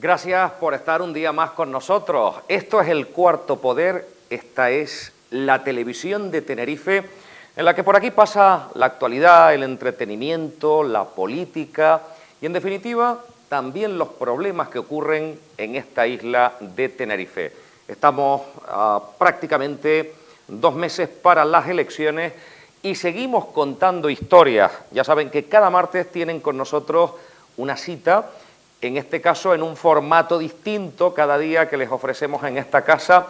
Gracias por estar un día más con nosotros. Esto es El Cuarto Poder, esta es la televisión de Tenerife, en la que por aquí pasa la actualidad, el entretenimiento, la política y, en definitiva, también los problemas que ocurren en esta isla de Tenerife. Estamos a prácticamente 2 meses para las elecciones y seguimos contando historias. Ya saben que cada martes tienen con nosotros una cita, en este caso en un formato distinto cada día que les ofrecemos en esta casa,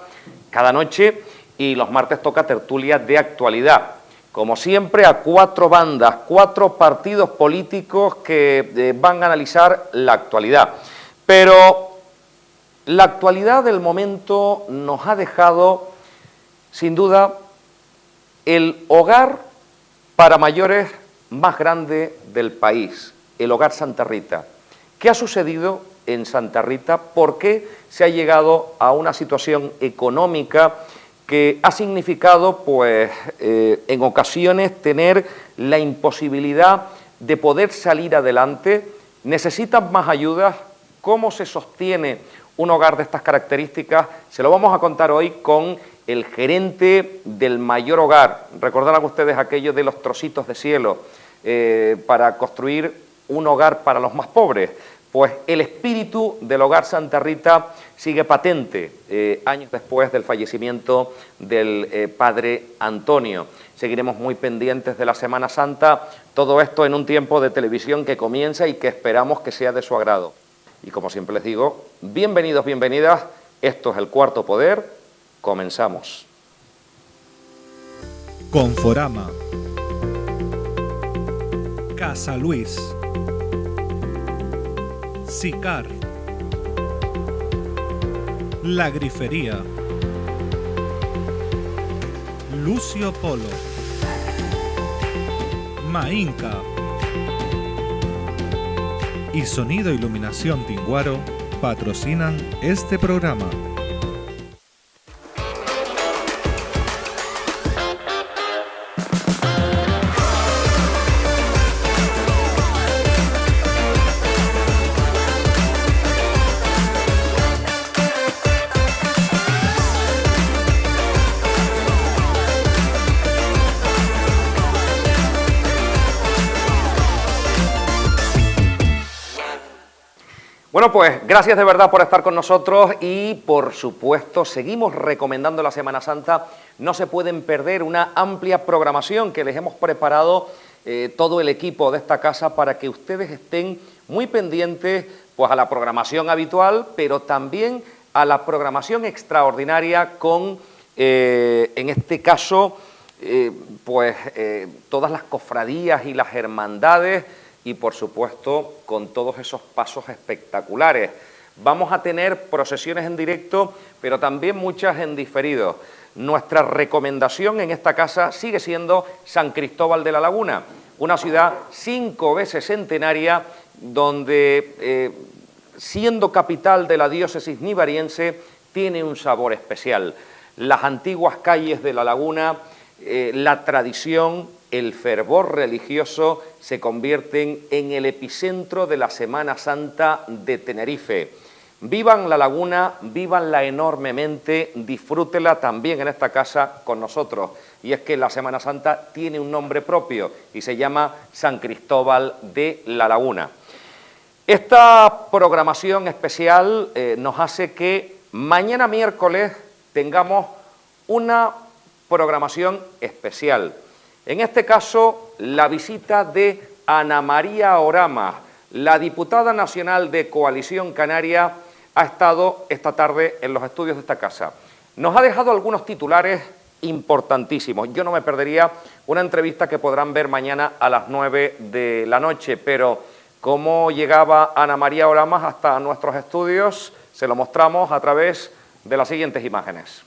cada noche, y los martes toca tertulia de actualidad. Como siempre, a 4 bandas, 4 partidos políticos que van a analizar la actualidad. Pero la actualidad del momento nos ha dejado, sin duda, el hogar para mayores más grande del país, el Hogar Santa Rita. ¿Qué ha sucedido en Santa Rita? ¿Por qué se ha llegado a una situación económica que ha significado, pues, en ocasiones tener la imposibilidad de poder salir adelante? ¿Necesitan más ayudas? ¿Cómo se sostiene un hogar de estas características? Se lo vamos a contar hoy con el gerente del mayor hogar. Recordarán ustedes aquello de los trocitos de cielo para construir un hogar para los más pobres. Pues el espíritu del Hogar Santa Rita sigue patente años después del fallecimiento del padre Antonio. Seguiremos muy pendientes de la Semana Santa, todo esto en un tiempo de televisión que comienza y que esperamos que sea de su agrado. Y como siempre les digo, bienvenidos, bienvenidas, esto es El Cuarto Poder, comenzamos. Conforama, Casa Luis, Sicar, La Grifería, Lucio Polo, Mainca y Sonido Iluminación Tinguaro patrocinan este programa. Bueno, pues gracias de verdad por estar con nosotros y, por supuesto, seguimos recomendando la Semana Santa. No se pueden perder una amplia programación que les hemos preparado todo el equipo de esta casa para que ustedes estén muy pendientes, pues, a la programación habitual, pero también a la programación extraordinaria con, en este caso, todas las cofradías y las hermandades, y, por supuesto, con todos esos pasos espectaculares. Vamos a tener procesiones en directo, pero también muchas en diferido. Nuestra recomendación en esta casa sigue siendo San Cristóbal de la Laguna, una ciudad 5 veces centenaria, donde, siendo capital de la diócesis nivariense, tiene un sabor especial. Las antiguas calles de la laguna, la tradición, el fervor religioso se convierten en el epicentro de la Semana Santa de Tenerife. Vivan la laguna, vívanla enormemente, disfrútela también en esta casa con nosotros. Y es que la Semana Santa tiene un nombre propio y se llama San Cristóbal de la Laguna. Esta programación especial nos hace que mañana miércoles tengamos una programación especial. En este caso, la visita de Ana María Oramas, la diputada nacional de Coalición Canaria, ha estado esta tarde en los estudios de esta casa. Nos ha dejado algunos titulares importantísimos. Yo no me perdería una entrevista que podrán ver mañana a las 9 de la noche, pero cómo llegaba Ana María Oramas hasta nuestros estudios se lo mostramos a través de las siguientes imágenes.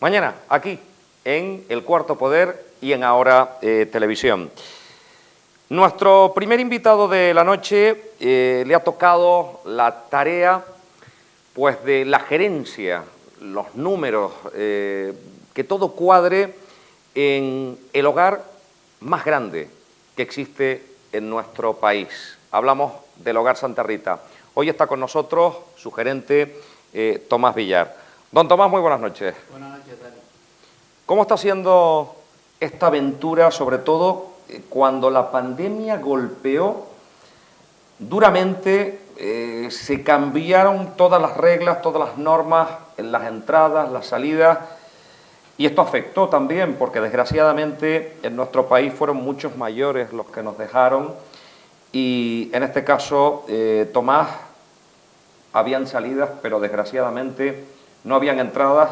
Mañana, aquí, en El Cuarto Poder y en Ahora Televisión. Nuestro primer invitado de la noche le ha tocado la tarea pues, de la gerencia, los números, que todo cuadre en el hogar más grande que existe en nuestro país. Hablamos del Hogar Santa Rita. Hoy está con nosotros su gerente, Tomás Villar. Don Tomás, muy buenas noches. Buenas noches, Dani. ¿Cómo está siendo esta aventura, sobre todo cuando la pandemia golpeó duramente, se cambiaron todas las reglas, todas las normas en las entradas, las salidas, y esto afectó también porque desgraciadamente en nuestro país fueron muchos mayores los que nos dejaron y en este caso, Tomás, habían salidas, pero desgraciadamente no habían entradas,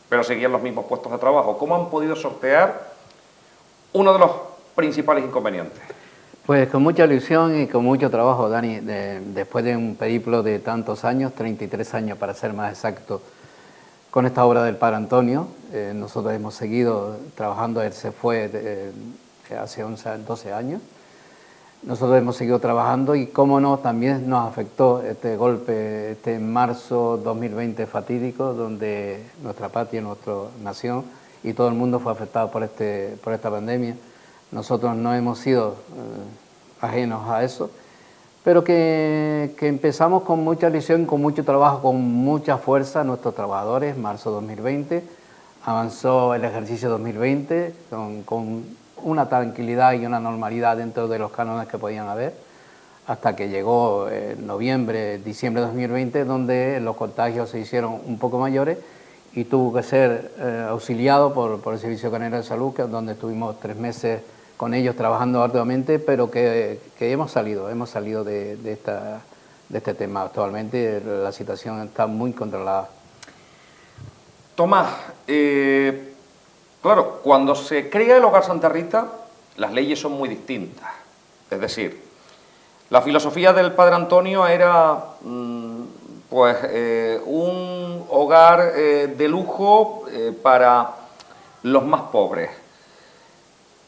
pero seguían los mismos puestos de trabajo. ¿Cómo han podido sortear uno de los principales inconvenientes? Pues con mucha ilusión y con mucho trabajo, Dani, después de un periplo de tantos años, 33 años para ser más exacto, con esta obra del Padre Antonio. Nosotros hemos seguido trabajando, él se fue hace 12 años. Nosotros hemos seguido trabajando y, cómo no, también nos afectó este golpe, este marzo 2020 fatídico, donde nuestra patria, nuestra nación y todo el mundo fue afectado por esta pandemia. Nosotros no hemos sido ajenos a eso, pero que empezamos con mucha ilusión, con mucho trabajo, con mucha fuerza, nuestros trabajadores, marzo 2020, avanzó el ejercicio 2020 con una tranquilidad y una normalidad dentro de los cánones que podían haber, hasta que llegó noviembre, diciembre de 2020, donde los contagios se hicieron un poco mayores y tuvo que ser auxiliado por el Servicio Canario de Salud, donde estuvimos 3 meses con ellos trabajando arduamente, pero que hemos salido de este tema. Actualmente la situación está muy controlada. Tomás, claro, cuando se crea el Hogar Santa Rita, las leyes son muy distintas. Es decir, la filosofía del Padre Antonio era un hogar de lujo para los más pobres.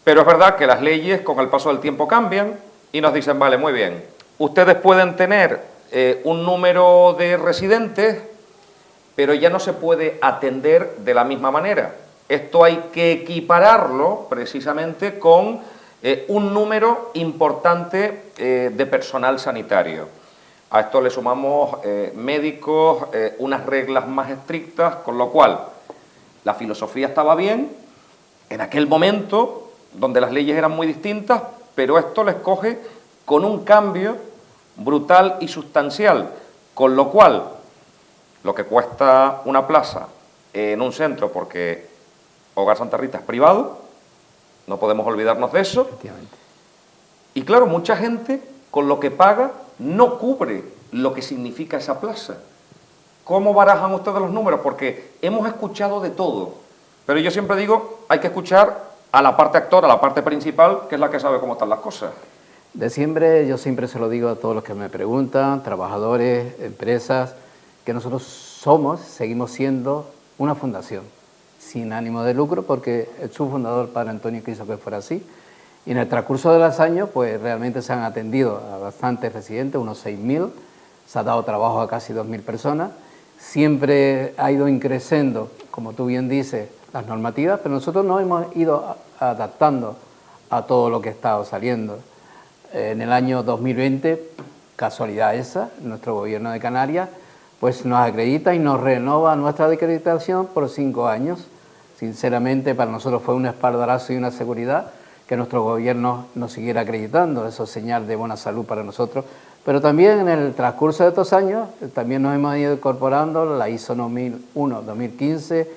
Pero es verdad que las leyes con el paso del tiempo cambian y nos dicen, vale, muy bien, ustedes pueden tener un número de residentes, pero ya no se puede atender de la misma manera. Esto hay que equipararlo precisamente con un número importante de personal sanitario. A esto le sumamos médicos, unas reglas más estrictas, con lo cual la filosofía estaba bien en aquel momento, donde las leyes eran muy distintas, pero esto les coge con un cambio brutal y sustancial, con lo cual lo que cuesta una plaza en un centro, porque Hogar Santa Rita es privado, no podemos olvidarnos de eso, Efectivamente. y claro, mucha gente con lo que paga no cubre lo que significa esa plaza. ¿Cómo barajan ustedes los números? Porque hemos escuchado de todo, pero yo siempre digo, hay que escuchar a la parte actora, a la parte principal, que es la que sabe cómo están las cosas. Yo siempre se lo digo a todos los que me preguntan, trabajadores, empresas, que nosotros seguimos siendo una fundación sin ánimo de lucro, porque su fundador, Padre Antonio, quiso que fuera así. Y en el transcurso de los años, pues realmente se han atendido a bastantes residentes, unos 6.000, se ha dado trabajo a casi 2.000 personas. Siempre ha ido increciendo, como tú bien dices, las normativas, pero nosotros nos hemos ido adaptando a todo lo que ha estado saliendo. En el año 2020, casualidad esa, nuestro gobierno de Canarias pues nos acredita y nos renova nuestra acreditación por 5 años. Sinceramente, para nosotros fue un espaldarazo y una seguridad que nuestro gobierno nos siguiera acreditando. Eso es señal de buena salud para nosotros. Pero también en el transcurso de estos años, también nos hemos ido incorporando la ISO 9001-2015,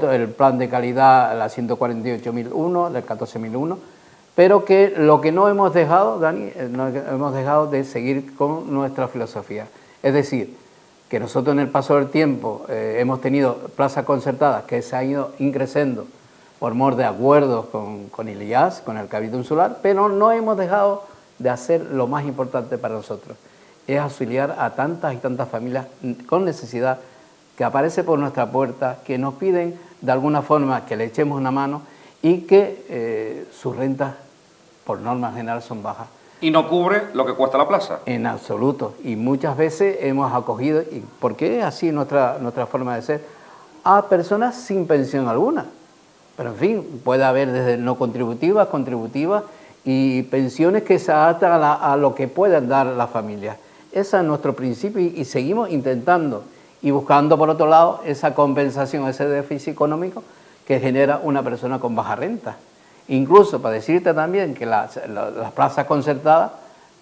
el plan de calidad, la 148.001, del 14.001, pero que lo que no hemos dejado, Dani, no hemos dejado de seguir con nuestra filosofía. Es decir, que nosotros en el paso del tiempo hemos tenido plazas concertadas que se han ido increciendo por mor de acuerdos con el IAS, con el Cabildo Insular, pero no hemos dejado de hacer lo más importante para nosotros, es auxiliar a tantas y tantas familias con necesidad que aparece por nuestra puerta, que nos piden de alguna forma que le echemos una mano y que sus rentas, por norma general, son bajas. Y no cubre lo que cuesta la plaza. En absoluto. Y muchas veces hemos acogido, y porque es así nuestra forma de ser, a personas sin pensión alguna. Pero en fin, puede haber desde no contributivas, contributivas y pensiones que se adaptan a lo que puedan dar las familias. Ese es nuestro principio y seguimos intentando y buscando por otro lado esa compensación, ese déficit económico que genera una persona con baja renta. Incluso para decirte también que las plazas concertadas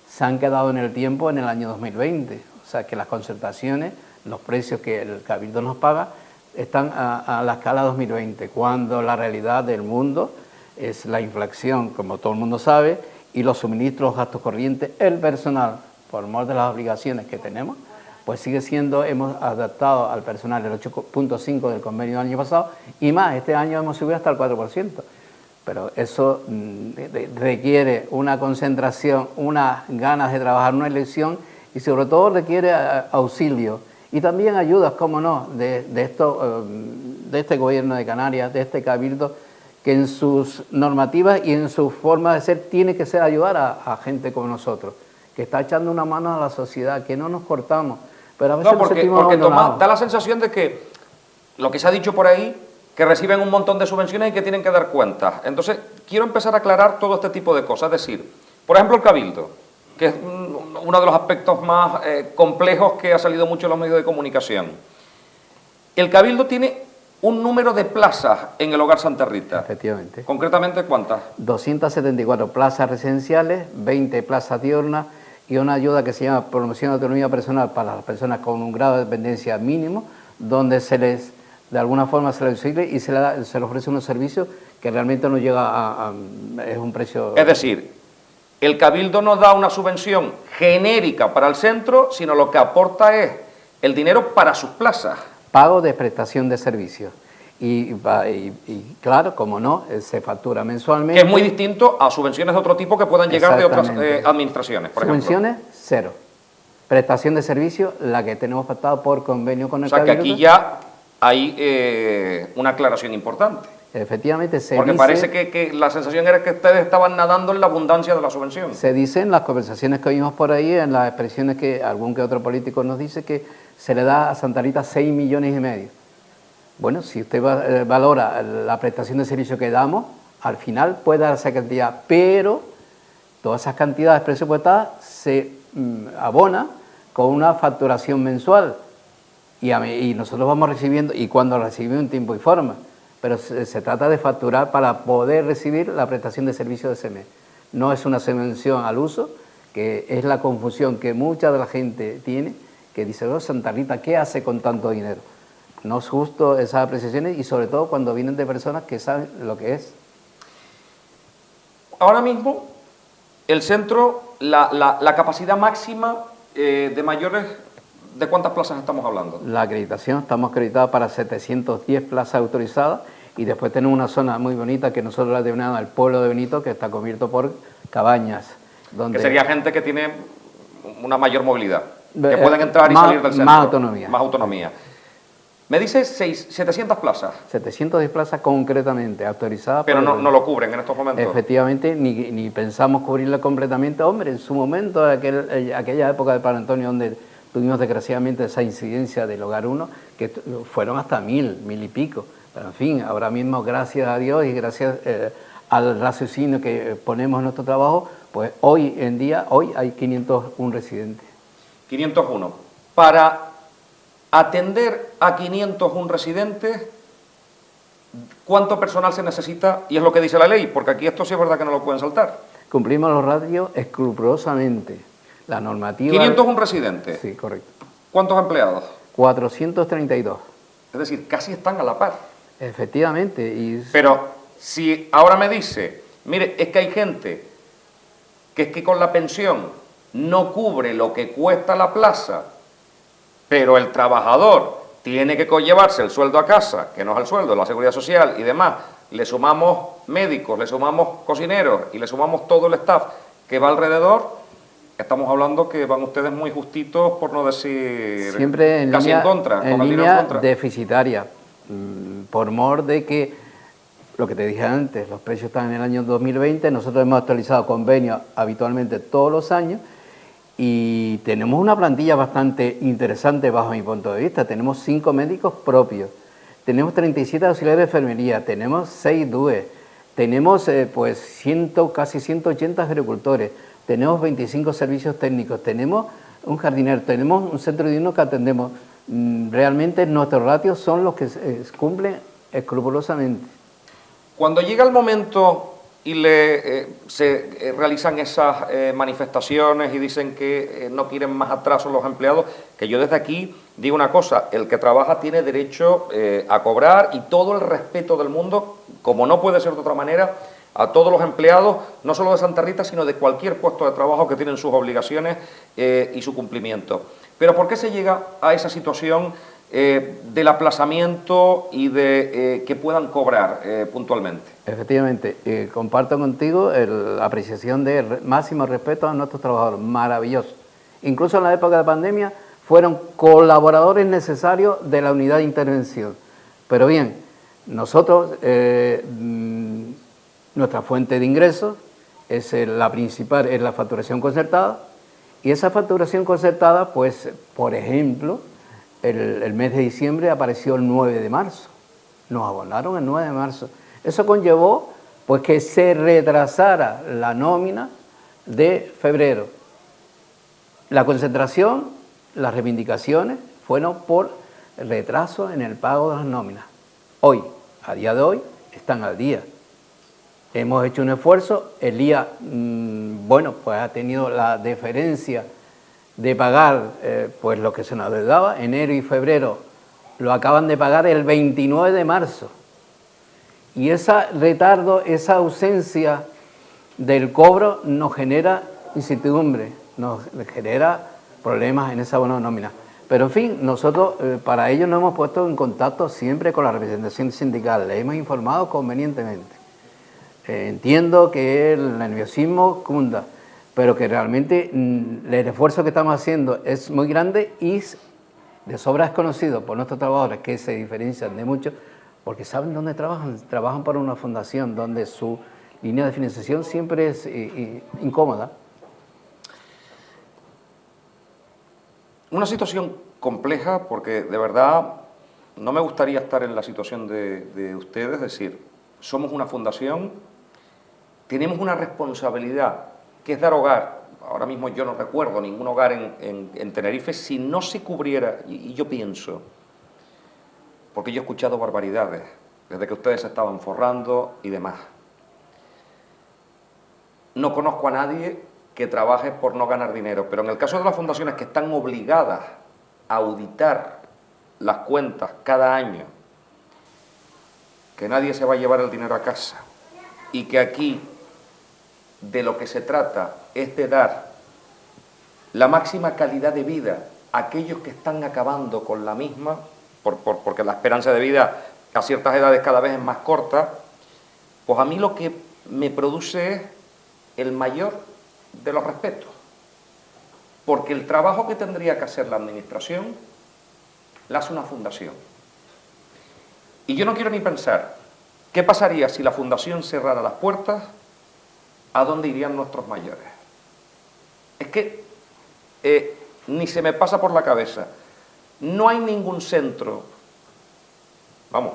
se han quedado en el tiempo en el año 2020. O sea que las concertaciones, los precios que el Cabildo nos paga, están a la escala 2020, cuando la realidad del mundo es la inflación, como todo el mundo sabe, y los suministros, los gastos corrientes, el personal, por mor de las obligaciones que tenemos, pues sigue siendo, hemos adaptado al personal el 8.5 del convenio del año pasado, y más, este año hemos subido hasta el 4%. Pero eso requiere una concentración, unas ganas de trabajar, una elección, y sobre todo requiere auxilio. Y también ayudas, cómo no, de este gobierno de Canarias, de este Cabildo, que en sus normativas y en su forma de ser tiene que ser ayudar a gente como nosotros, que está echando una mano a la sociedad, que no nos cortamos. Pero a veces porque Tomás, da la sensación de que lo que se ha dicho por ahí, que reciben un montón de subvenciones y que tienen que dar cuentas. Entonces, quiero empezar a aclarar todo este tipo de cosas. Es decir, por ejemplo, el Cabildo, que es uno de los aspectos más complejos que ha salido mucho en los medios de comunicación. El Cabildo tiene un número de plazas en el Hogar Santa Rita. Efectivamente. ¿Concretamente cuántas? 274 plazas residenciales, 20 plazas diurnas y una ayuda que se llama Promoción de Autonomía Personal para las personas con un grado de dependencia mínimo, donde se les, de alguna forma, se les auxilia y se les ofrece unos servicios que realmente no llega es un precio... Es decir, el Cabildo no da una subvención genérica para el centro, sino lo que aporta es el dinero para sus plazas. Pago de prestación de servicios. Y claro, como no, se factura mensualmente. Que es muy distinto a subvenciones de otro tipo que puedan llegar de otras administraciones, por ejemplo. Subvenciones, cero. Prestación de servicios, la que tenemos pactado por convenio con el Cabildo. O sea que aquí ya hay una aclaración importante. Efectivamente, porque parece que la sensación era que ustedes estaban nadando en la abundancia de la subvención. Se dice en las conversaciones que oímos por ahí, en las expresiones que algún que otro político nos dice, que se le da a Santa Rita 6,5 millones. Bueno, si usted valora la prestación de servicio que damos, al final puede dar esa cantidad, pero todas esas cantidades presupuestadas se abona con una facturación mensual y nosotros vamos recibiendo, y cuando recibimos en tiempo y forma, pero se trata de facturar para poder recibir la prestación de servicio de ese mes. No es una subvención al uso, que es la confusión que mucha de la gente tiene, que dice, oh, Santa Rita, ¿qué hace con tanto dinero? No es justo esas apreciaciones y sobre todo cuando vienen de personas que saben lo que es. Ahora mismo, el centro, la capacidad máxima de mayores, ¿de cuántas plazas estamos hablando? La acreditación, estamos acreditados para 710 plazas autorizadas y después tenemos una zona muy bonita que nosotros la denominamos el pueblo de Benito, que está cubierto por cabañas. Donde que sería gente que tiene una mayor movilidad, que pueden entrar y salir del centro. Más autonomía. Más autonomía. Me dice 700 plazas. 710 plazas concretamente autorizadas. Pero no lo cubren en estos momentos. Efectivamente, ni pensamos cubrirla completamente. Hombre, en su momento, aquella época de Padre Antonio, donde tuvimos desgraciadamente esa incidencia del Hogar 1, que fueron hasta 1.000 y pico. Pero en fin, ahora mismo, gracias a Dios y gracias al raciocinio que ponemos en nuestro trabajo, pues hoy en día, hoy hay 501 residentes. 501. Para atender a 501 residentes, ¿cuánto personal se necesita? Y es lo que dice la ley, porque aquí esto sí es verdad que no lo pueden saltar. Cumplimos los ratios escrupulosamente. La normativa... 501 residentes. Sí, correcto. ¿Cuántos empleados? 432. Es decir, casi están a la par. Efectivamente. Pero si ahora me dice, mire, es que hay gente que es que con la pensión no cubre lo que cuesta la plaza, pero el trabajador tiene que llevarse el sueldo a casa, que no es el sueldo, la seguridad social y demás, le sumamos médicos, le sumamos cocineros y le sumamos todo el staff que va alrededor, estamos hablando que van ustedes muy justitos, por no decir siempre en casi línea, en contra, en con el dinero línea en contra. deficitaria. por mor de que, lo que te dije antes, los precios están en el año 2020, nosotros hemos actualizado convenios habitualmente todos los años y tenemos una plantilla bastante interesante bajo mi punto de vista. Tenemos 5 médicos propios, tenemos 37 auxiliares de enfermería, tenemos 6 DUE, tenemos casi 180 agricultores, tenemos 25 servicios técnicos, tenemos un jardinero, tenemos un centro diurno que atendemos. Realmente nuestros ratios son los que cumplen escrupulosamente. Cuando llega el momento y se realizan esas manifestaciones y dicen que no quieren más atrasos los empleados, que yo desde aquí digo una cosa, el que trabaja tiene derecho a cobrar y todo el respeto del mundo, como no puede ser de otra manera, a todos los empleados, no solo de Santa Rita, sino de cualquier puesto de trabajo que tienen sus obligaciones y su cumplimiento. Pero ¿por qué se llega a esa situación del aplazamiento y de que puedan cobrar puntualmente? Efectivamente, comparto contigo la apreciación de máximo respeto a nuestros trabajadores, maravilloso. Incluso en la época de pandemia fueron colaboradores necesarios de la unidad de intervención. Pero bien, nosotros, nuestra fuente de ingresos es la principal, es la facturación concertada, y esa facturación concertada, pues, por ejemplo, el mes de diciembre apareció el 9 de marzo. Nos abonaron el 9 de marzo. Eso conllevó pues que se retrasara la nómina de febrero. La concentración, las reivindicaciones fueron por retraso en el pago de las nóminas. Hoy, a día de hoy, están al día. Hemos hecho un esfuerzo, el día, pues ha tenido la deferencia de pagar pues lo que se nos daba, enero y febrero lo acaban de pagar el 29 de marzo. Y ese retardo, esa ausencia del cobro nos genera incertidumbre, nos genera problemas en esa buena nómina. Pero en fin, nosotros para ello nos hemos puesto en contacto siempre con la representación sindical, le hemos informado convenientemente. Entiendo que el nerviosismo cunda, pero que realmente el esfuerzo que estamos haciendo es muy grande y de sobra es conocido por nuestros trabajadores, que se diferencian de muchos, porque saben dónde trabajan para una fundación donde su línea de financiación siempre es incómoda. Una situación compleja porque de verdad no me gustaría estar en la situación de ustedes, es decir, somos una fundación, tenemos una responsabilidad que es dar hogar. Ahora mismo yo no recuerdo ningún hogar en Tenerife si no se cubriera, y yo pienso, porque yo he escuchado barbaridades desde que ustedes se estaban forrando y demás. No conozco a nadie que trabaje por no ganar dinero, pero en el caso de las fundaciones que están obligadas a auditar las cuentas cada año, que nadie se va a llevar el dinero a casa y que aquí de lo que se trata es de dar la máxima calidad de vida a aquellos que están acabando con la misma, porque la esperanza de vida a ciertas edades cada vez es más corta, pues a mí lo que me produce es el mayor de los respetos, porque el trabajo que tendría que hacer la administración la hace una fundación. Y yo no quiero ni pensar qué pasaría si la fundación cerrara las puertas, a dónde irían nuestros mayores. Es que ni se me pasa por la cabeza. No hay ningún centro, vamos,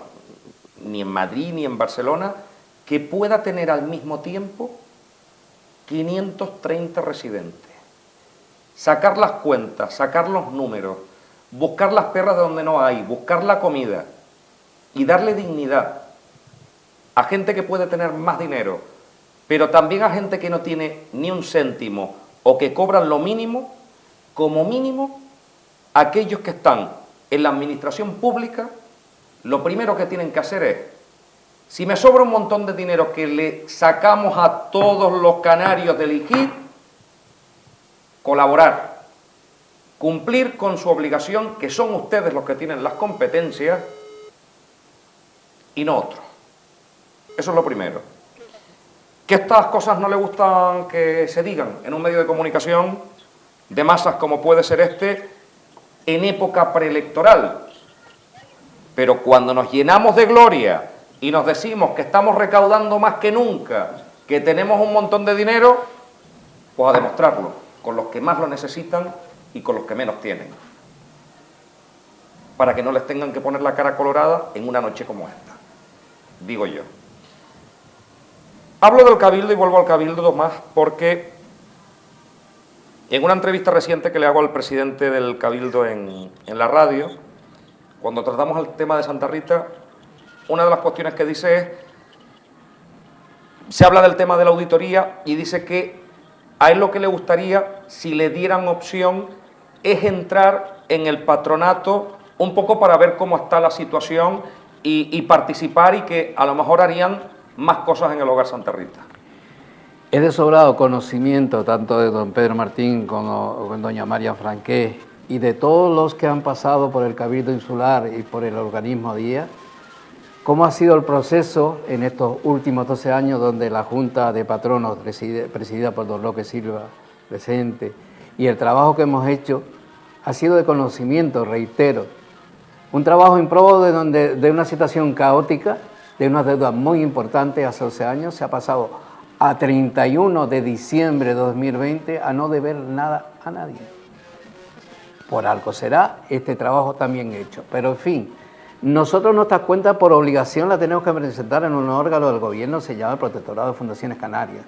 ni en Madrid ni en Barcelona, que pueda tener al mismo tiempo 530 residentes. Sacar las cuentas, sacar los números, buscar las perras de donde no hay, buscar la comida y darle dignidad a gente que puede tener más dinero, pero también a gente que no tiene ni un céntimo o que cobran lo mínimo, como mínimo, aquellos que están en la administración pública, lo primero que tienen que hacer es, si me sobra un montón de dinero que le sacamos a todos los canarios del IGID, colaborar, cumplir con su obligación, que son ustedes los que tienen las competencias y no otros. Eso es lo primero. Que estas cosas no le gustan que se digan en un medio de comunicación de masas como puede ser este, en época preelectoral. Pero cuando nos llenamos de gloria y nos decimos que estamos recaudando más que nunca, que tenemos un montón de dinero, pues a demostrarlo, con los que más lo necesitan y con los que menos tienen, para que no les tengan que poner la cara colorada en una noche como esta, digo yo. Hablo del Cabildo y vuelvo al Cabildo más porque en una entrevista reciente que le hago al presidente del Cabildo en la radio, cuando tratamos el tema de Santa Rita, una de las cuestiones que dice es, se habla del tema de la auditoría y dice que a él lo que le gustaría, si le dieran opción, es entrar en el patronato un poco para ver cómo está la situación y participar, y que a lo mejor harían más cosas en el Hogar Santa Rita. Es de sobrado conocimiento tanto de don Pedro Martín como de doña María Franqués y de todos los que han pasado por el Cabildo Insular y por el organismo DIA, cómo ha sido el proceso en estos últimos 12 años donde la Junta de Patronos, presidida por don Roque Silva, presente, y el trabajo que hemos hecho ha sido de conocimiento, reitero. Un trabajo improbo de una situación caótica, de unas deudas muy importantes hace 12 años, se ha pasado a 31 de diciembre de 2020 a no deber nada a nadie. Por algo será este trabajo también hecho. Pero en fin, nosotros nuestras cuentas por obligación las tenemos que presentar en un órgano del gobierno, se llama el Protectorado de Fundaciones Canarias.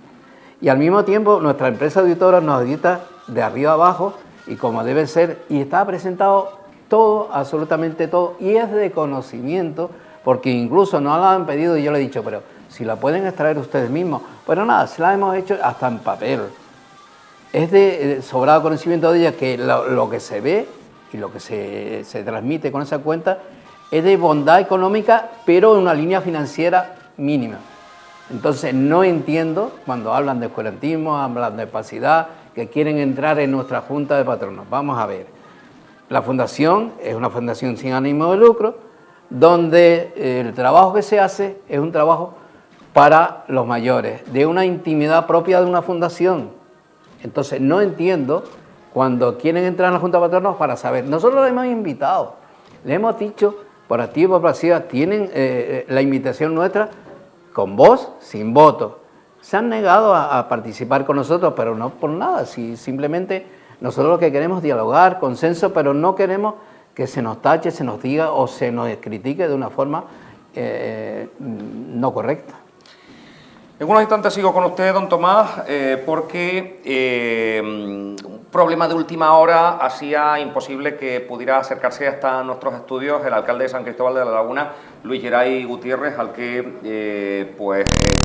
Y al mismo tiempo nuestra empresa auditora nos audita de arriba abajo y como debe ser, y está presentado todo, absolutamente todo, y es de conocimiento, porque incluso nos la han pedido y yo le he dicho, pero si la pueden extraer ustedes mismos. Pero nada, se la hemos hecho hasta en papel. Es de sobrado conocimiento de ella que lo que se ve y lo que se transmite con esa cuenta es de bondad económica, pero en una línea financiera mínima. Entonces no entiendo cuando hablan de oscurantismo, hablan de opacidad, que quieren entrar en nuestra Junta de Patronos. Vamos a ver. La fundación es una fundación sin ánimo de lucro, donde el trabajo que se hace es un trabajo para los mayores, de una intimidad propia de una fundación. Entonces no entiendo cuando quieren entrar en la Junta de Patronos para saber. Nosotros les hemos invitado, les hemos dicho, por activa y por pasiva, tienen la invitación nuestra con voz, sin voto. Se han negado a participar con nosotros, pero no por nada, simplemente nosotros lo que queremos es dialogar, consenso, pero no queremos que se nos tache, se nos diga o se nos critique de una forma no correcta. En unos instantes sigo con usted, don Tomás, porque un problema de última hora hacía imposible que pudiera acercarse hasta nuestros estudios el alcalde de San Cristóbal de la Laguna, Luis Geray Gutiérrez, al que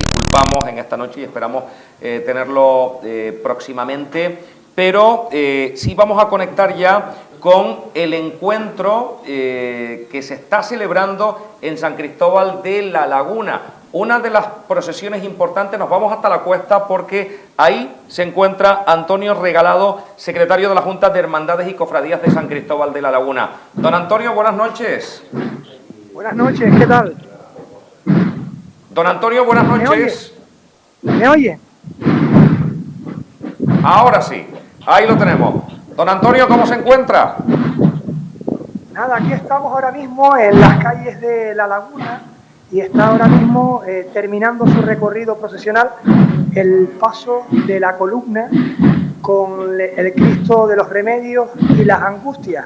disculpamos en esta noche y esperamos tenerlo próximamente. Pero sí vamos a conectar ya con el encuentro que se está celebrando en San Cristóbal de la Laguna. Una de las procesiones importantes, nos vamos hasta la cuesta porque ahí se encuentra Antonio Regalado, secretario de la Junta de Hermandades y Cofradías de San Cristóbal de la Laguna. Don Antonio, buenas noches. Buenas noches, ¿qué tal? Don Antonio, buenas noches. ¿Me oye? Ahora sí, ahí lo tenemos. Don Antonio, ¿cómo se encuentra? Nada, aquí estamos ahora mismo en las calles de La Laguna y está ahora mismo terminando su recorrido procesional el paso de la columna con el Cristo de los Remedios y las Angustias.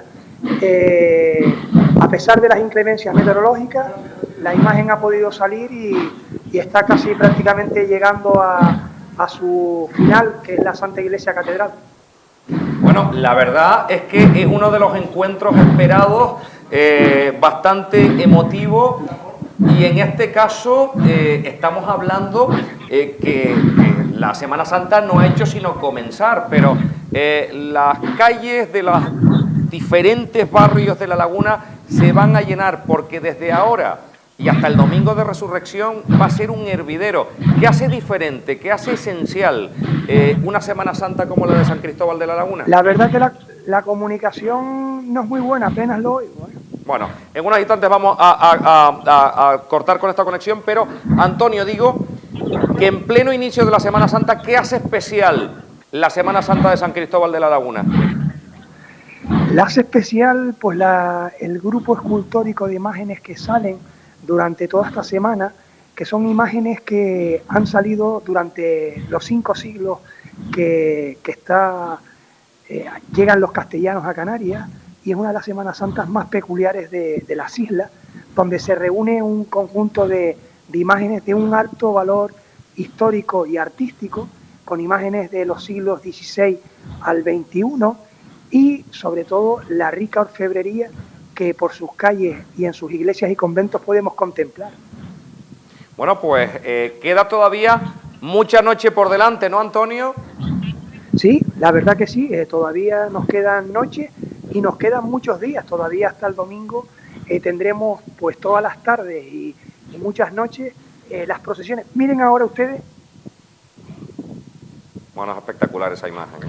A pesar de las inclemencias meteorológicas, la imagen ha podido salir y está casi prácticamente llegando a su final, que es la Santa Iglesia Catedral. Bueno, la verdad es que es uno de los encuentros esperados, bastante emotivo, y en este caso estamos hablando que la Semana Santa no ha hecho sino comenzar, pero las calles de los diferentes barrios de La Laguna se van a llenar, porque desde ahora y hasta el domingo de Resurrección va a ser un hervidero. ¿Qué hace diferente, qué hace esencial una Semana Santa como la de San Cristóbal de la Laguna? La verdad que la comunicación no es muy buena, apenas lo oigo. Bueno, en unos instantes vamos a cortar con esta conexión, pero Antonio, digo que en pleno inicio de la Semana Santa, ¿qué hace especial la Semana Santa de San Cristóbal de la Laguna? La hace especial pues el grupo escultórico de imágenes que salen durante toda esta semana, que son imágenes que han salido durante los 5 siglos que llegan los castellanos a Canarias, y es una de las Semanas Santas más peculiares de las islas, donde se reúne un conjunto de imágenes de un alto valor histórico y artístico, con imágenes de los siglos XVI al XXI, y sobre todo la rica orfebrería que por sus calles y en sus iglesias y conventos podemos contemplar. Bueno, pues queda todavía mucha noche por delante, ¿no, Antonio? Sí, la verdad que sí, todavía nos quedan noches y nos quedan muchos días, todavía hasta el domingo tendremos pues todas las tardes y muchas noches las procesiones. Miren ahora ustedes. Bueno, es espectacular esa imagen.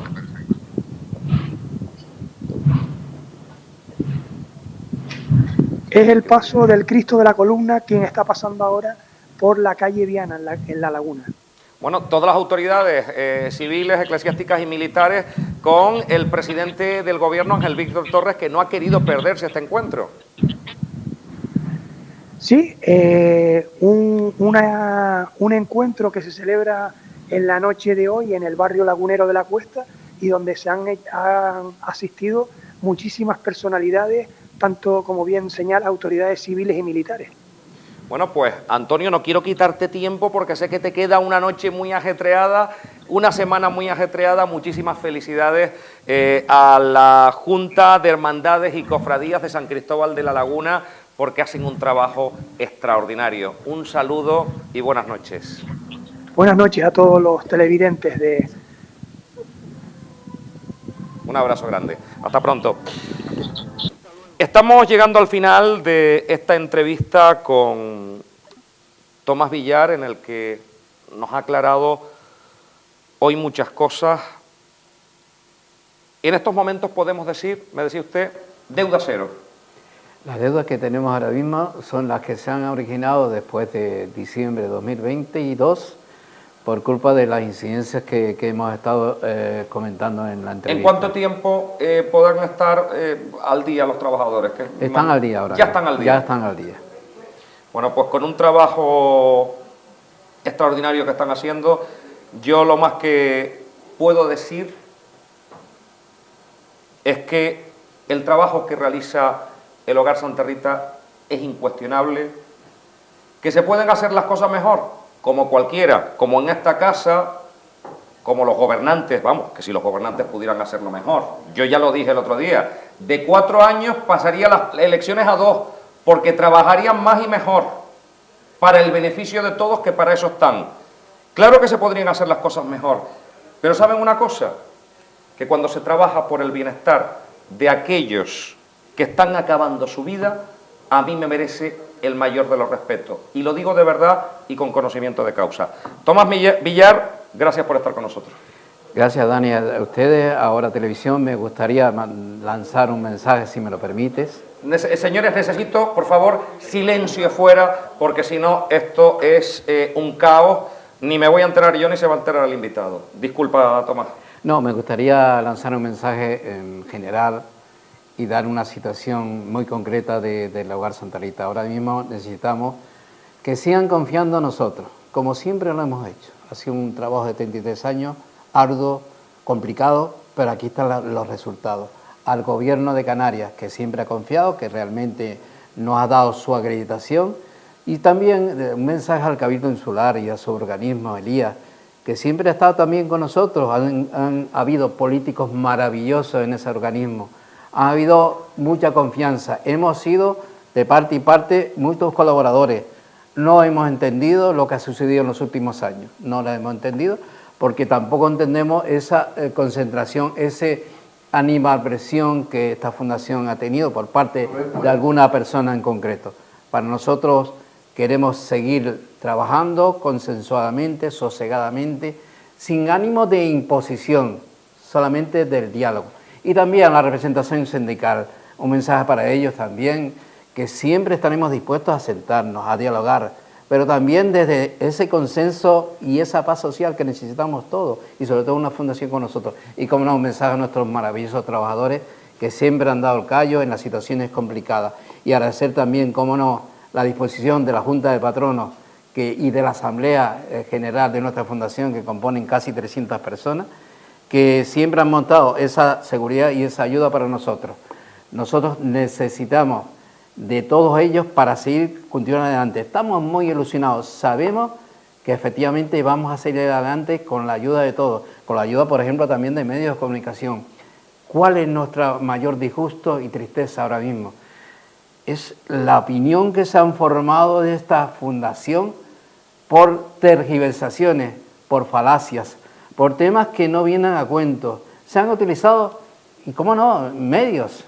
Es el paso del Cristo de la Columna, quien está pasando ahora por la calle Viana, en la Laguna. Bueno, todas las autoridades civiles, eclesiásticas y militares con el presidente del gobierno, Ángel Víctor Torres, que no ha querido perderse este encuentro. Sí, un encuentro que se celebra en la noche de hoy en el barrio lagunero de La Cuesta, y donde se han asistido muchísimas personalidades, tanto como bien señala, autoridades civiles y militares. Bueno, pues Antonio, no quiero quitarte tiempo porque sé que te queda una noche muy ajetreada, una semana muy ajetreada. Muchísimas felicidades a la Junta de Hermandades y Cofradías de San Cristóbal de la Laguna, porque hacen un trabajo extraordinario. Un saludo y buenas noches. Buenas noches a todos los televidentes de... Un abrazo grande. Hasta pronto. Estamos llegando al final de esta entrevista con Tomás Villar, en el que nos ha aclarado hoy muchas cosas. En estos momentos podemos decir, me decía usted, deuda cero. Las deudas que tenemos ahora mismo son las que se han originado después de diciembre de 2022 por culpa de las incidencias que hemos estado comentando en la entrevista. ¿En cuánto tiempo podrán estar al día los trabajadores? Están al día ahora. Ya están al día. Ya están al día. Bueno, pues con un trabajo extraordinario que están haciendo, yo lo más que puedo decir es que el trabajo que realiza el Hogar Santa Rita es incuestionable, que se pueden hacer las cosas mejor, como cualquiera, como en esta casa, como los gobernantes, vamos, que si los gobernantes pudieran hacerlo mejor. Yo ya lo dije el otro día, de 4 años pasaría las elecciones a 2, porque trabajarían más y mejor, para el beneficio de todos, que para eso están. Claro que se podrían hacer las cosas mejor, pero ¿saben una cosa? Que cuando se trabaja por el bienestar de aquellos que están acabando su vida, a mí me merece el mayor de los respetos. Y lo digo de verdad y con conocimiento de causa. Tomás Villar, gracias por estar con nosotros. Gracias, Dani. A ustedes, ahora Televisión, me gustaría lanzar un mensaje, si me lo permites. Señores, necesito, por favor, silencio fuera, porque si no, esto es un caos. Ni me voy a enterar yo, ni se va a enterar el invitado. Disculpa, Tomás. No, me gustaría lanzar un mensaje en general y dar una situación muy concreta del Hogar Santa Rita. Ahora mismo necesitamos que sigan confiando en nosotros, como siempre lo hemos hecho. Ha sido un trabajo de 33 años, arduo, complicado, pero aquí están los resultados. Al Gobierno de Canarias, que siempre ha confiado, que realmente nos ha dado su acreditación, y también un mensaje al Cabildo Insular y a su organismo, Elías, que siempre ha estado también con nosotros. Han habido políticos maravillosos en ese organismo. Ha habido mucha confianza, hemos sido de parte y parte muchos colaboradores. No hemos entendido lo que ha sucedido en los últimos años, no lo hemos entendido porque tampoco entendemos esa concentración, ese animadversión que esta fundación ha tenido por parte de alguna persona en concreto. Para nosotros queremos seguir trabajando consensuadamente, sosegadamente, sin ánimo de imposición, solamente del diálogo. Y también la representación sindical, un mensaje para ellos también, que siempre estaremos dispuestos a sentarnos, a dialogar, pero también desde ese consenso y esa paz social que necesitamos todos, y sobre todo una fundación con nosotros. Y como no, un mensaje a nuestros maravillosos trabajadores, que siempre han dado el callo en las situaciones complicadas. Y agradecer también, cómo no, la disposición de la Junta de Patronos y de la Asamblea General de nuestra Fundación, que componen casi 300 personas, que siempre han montado esa seguridad y esa ayuda para nosotros. Nosotros necesitamos de todos ellos para seguir continuando adelante. Estamos muy ilusionados, sabemos que efectivamente vamos a seguir adelante con la ayuda de todos, con la ayuda, por ejemplo, también de medios de comunicación. ¿Cuál es nuestro mayor disgusto y tristeza ahora mismo? Es la opinión que se han formado de esta fundación por tergiversaciones, por falacias, por temas que no vienen a cuento. Se han utilizado, y cómo no, medios,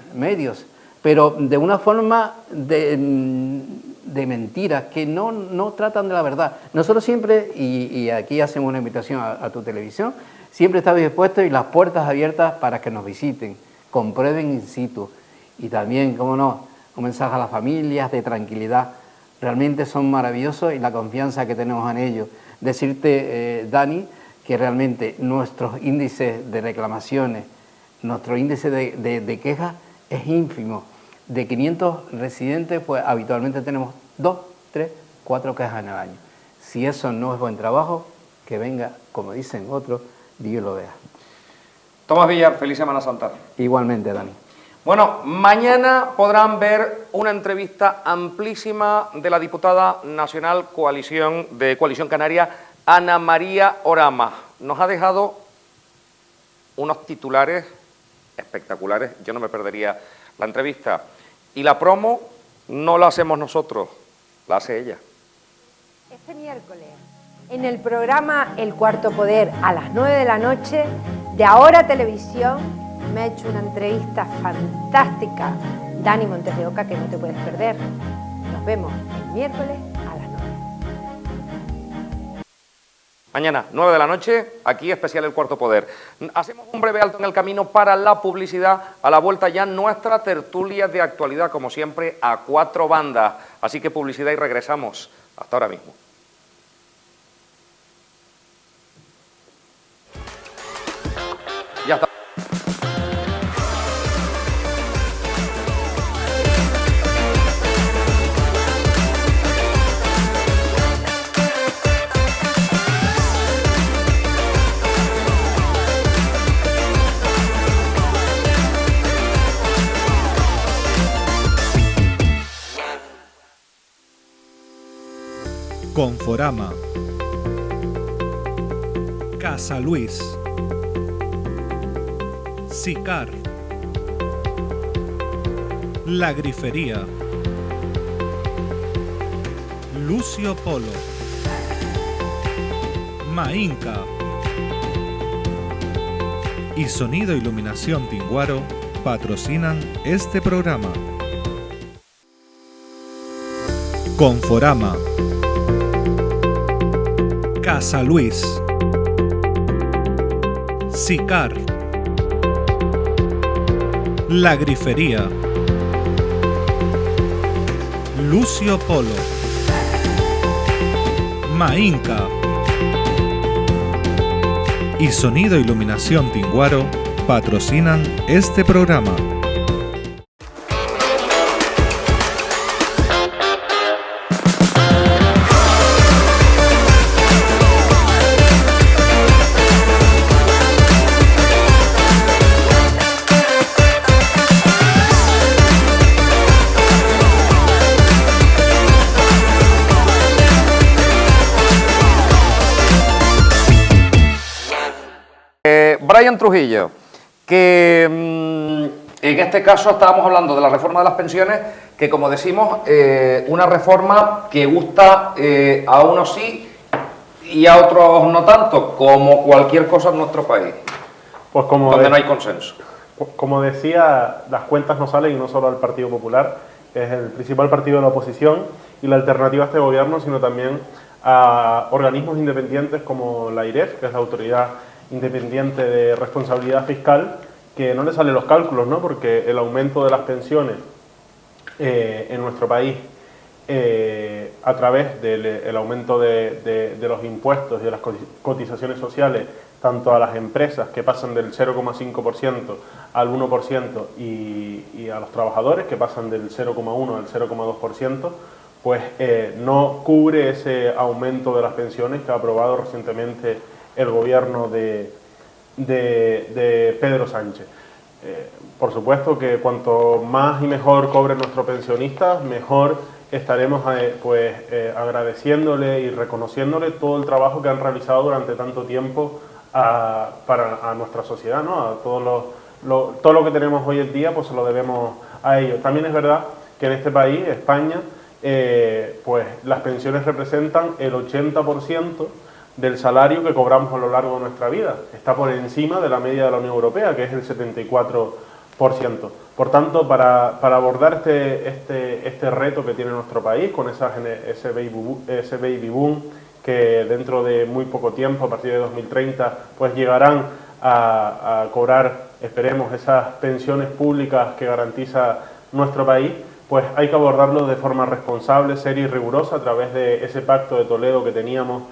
pero de una forma de mentiras que no tratan de la verdad. Nosotros siempre, y aquí hacemos una invitación a tu televisión, siempre estamos dispuestos y las puertas abiertas para que nos visiten, comprueben in situ. Y también, cómo no, un mensaje a las familias de tranquilidad. Realmente son maravillosos y la confianza que tenemos en ellos. Decirte, Dani, que realmente nuestros índices de reclamaciones, nuestro índice de quejas es ínfimo. De 500 residentes, pues habitualmente tenemos 2, 3, 4 quejas en el año. Si eso no es buen trabajo, que venga, como dicen otros, Dios lo vea. Tomás Villar, feliz Semana Santa. Igualmente, Dani. Bueno, mañana podrán ver una entrevista amplísima de la diputada nacional de Coalición Canaria, Ana María Orama. Nos ha dejado unos titulares espectaculares, yo no me perdería la entrevista. Y la promo no la hacemos nosotros, la hace ella. Este miércoles, en el programa El Cuarto Poder, a las 9 de la noche, de Ahora Televisión, me ha hecho una entrevista fantástica Dani Montes de Oca, que no te puedes perder. Nos vemos el miércoles a las 9. Mañana, 9 de la noche, aquí especial El Cuarto Poder. Hacemos un breve alto en el camino para la publicidad. A la vuelta ya nuestra tertulia de actualidad, como siempre, a 4 bandas. Así que publicidad y regresamos. Hasta ahora mismo. Ya está. Conforama, Casa Luis, Sicar, La Grifería, Lucio Polo, Mainca y Sonido Iluminación Tinguaro patrocinan este programa. Conforama, Casa Luis, Sicar, La Grifería, Lucio Polo, Mainca y Sonido Iluminación Tinguaro patrocinan este programa. Brian Trujillo, que en este caso estábamos hablando de la reforma de las pensiones, que como decimos, una reforma que gusta a unos sí y a otros no tanto, como cualquier cosa en nuestro país, pues donde no hay consenso. Como decía, las cuentas no salen, y no solo al Partido Popular, que es el principal partido de la oposición y la alternativa a este gobierno, sino también a organismos independientes como la AIREF, que es la Autoridad Independiente de Responsabilidad Fiscal, que no le salen los cálculos, ¿no? Porque el aumento de las pensiones en nuestro país a través del aumento de los impuestos y de las cotizaciones sociales tanto a las empresas que pasan del 0,5% al 1% y a los trabajadores que pasan del 0,1 al 0,2%, pues no cubre ese aumento de las pensiones que ha aprobado recientemente el gobierno de Pedro Sánchez. Por supuesto que cuanto más y mejor cobren nuestros pensionistas, mejor estaremos agradeciéndole y reconociéndole todo el trabajo que han realizado durante tanto tiempo para nuestra sociedad, ¿no? A todo lo que tenemos hoy en día, pues se lo debemos a ellos. También es verdad que en este país, España, pues las pensiones representan el 80% del salario que cobramos a lo largo de nuestra vida. Está por encima de la media de la Unión Europea, que es el 74%. Por tanto, para abordar este reto que tiene nuestro país, con ese baby boom, que dentro de muy poco tiempo, a partir de 2030, pues llegarán a cobrar, esperemos, esas pensiones públicas que garantiza nuestro país, pues hay que abordarlo de forma responsable, seria y rigurosa a través de ese pacto de Toledo que teníamos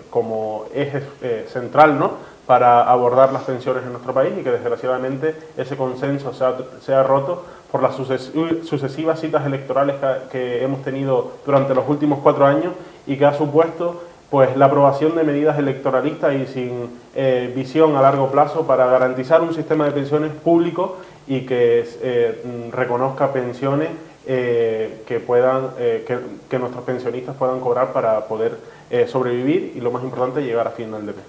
como eje central, ¿no?, para abordar las pensiones en nuestro país, y que desgraciadamente ese consenso se ha roto por las sucesivas citas electorales que hemos tenido durante los últimos 4 años, y que ha supuesto pues la aprobación de medidas electoralistas y sin visión a largo plazo para garantizar un sistema de pensiones público y que reconozca pensiones que nuestros pensionistas puedan cobrar para poder sobrevivir y, lo más importante, llegar a final de mes.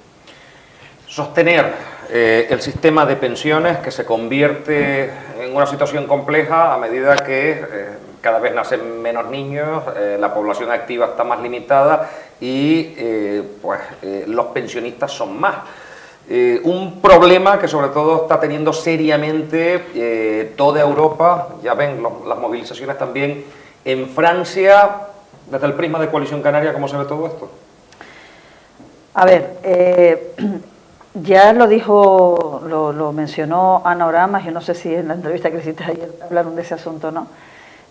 Sostener el sistema de pensiones, que se convierte en una situación compleja a medida que cada vez nacen menos niños, la población activa está más limitada y los pensionistas son más. Un problema que sobre todo está teniendo seriamente toda Europa. Ya ven las movilizaciones también en Francia. Desde el prisma de Coalición Canaria, ¿cómo se ve todo esto? A ver, ya lo dijo, lo mencionó Ana Oramas, yo no sé si en la entrevista que hiciste ayer hablaron de ese asunto, ¿no?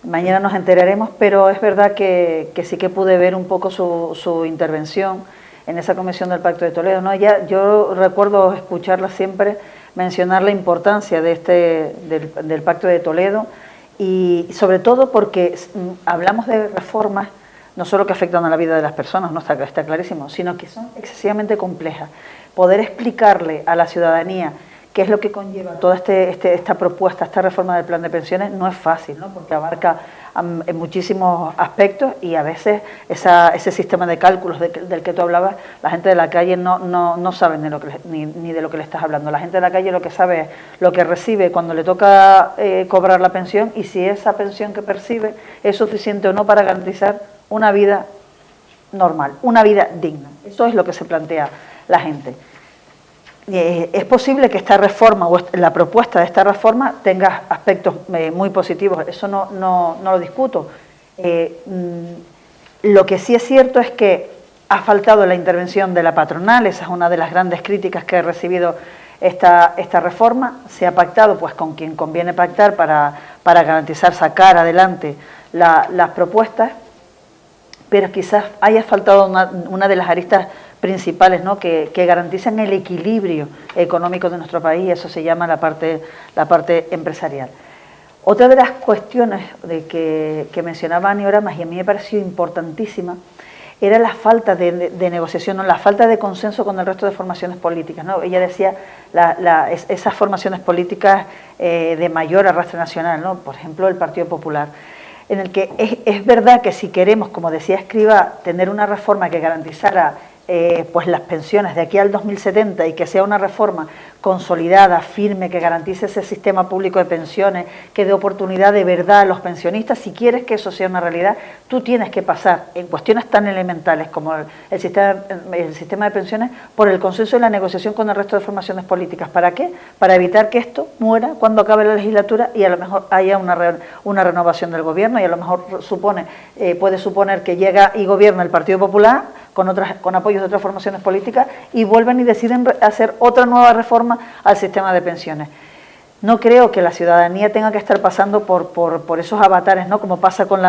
Mañana nos enteraremos, pero es verdad que sí que pude ver un poco su intervención en esa comisión del Pacto de Toledo, ¿no? Yo recuerdo escucharla siempre mencionar la importancia de del Pacto de Toledo, y sobre todo porque hablamos de reformas no solo que afectan a la vida de las personas, no está clarísimo, sino que son excesivamente complejas. Poder explicarle a la ciudadanía qué es lo que conlleva toda esta propuesta, esta reforma del plan de pensiones, no es fácil, ¿no? Porque abarca en muchísimos aspectos, y a veces ese sistema de cálculos del que tú hablabas, la gente de la calle no sabe ni de lo que le estás hablando. La gente de la calle lo que sabe es lo que recibe cuando le toca cobrar la pensión, y si esa pensión que percibe es suficiente o no para garantizar una vida normal, una vida digna. Eso es lo que se plantea la gente. Es posible que esta reforma o la propuesta de esta reforma tenga aspectos muy positivos, eso no lo discuto. Lo que sí es cierto es que ha faltado la intervención de la patronal, esa es una de las grandes críticas que ha recibido esta reforma. Se ha pactado pues con quien conviene pactar para garantizar sacar adelante las propuestas, pero quizás haya faltado una de las aristas principales, ¿no?, que garantizan el equilibrio económico de nuestro país, y eso se llama la parte empresarial. Otra de las cuestiones que mencionaba Ana Oramas, y a mí me pareció importantísima, era la falta de negociación, ¿no?, la falta de consenso con el resto de formaciones políticas, ¿no? Ella decía esas formaciones políticas de mayor arrastre nacional, ¿no?, por ejemplo el Partido Popular, en el que es verdad que si queremos, como decía Escrivá, tener una reforma que garantizara pues las pensiones de aquí al 2070, y que sea una reforma consolidada, firme, que garantice ese sistema público de pensiones, que dé oportunidad de verdad a los pensionistas, si quieres que eso sea una realidad, tú tienes que pasar en cuestiones tan elementales como el sistema de pensiones por el consenso y la negociación con el resto de formaciones políticas. ¿Para qué? Para evitar que esto muera cuando acabe la legislatura y a lo mejor haya una renovación del gobierno, y a lo mejor puede suponer que llega y gobierna el Partido Popular con apoyos de otras formaciones políticas, y vuelven y deciden hacer otra nueva reforma al sistema de pensiones. No creo que la ciudadanía tenga que estar pasando por esos avatares, ¿no?, como pasa con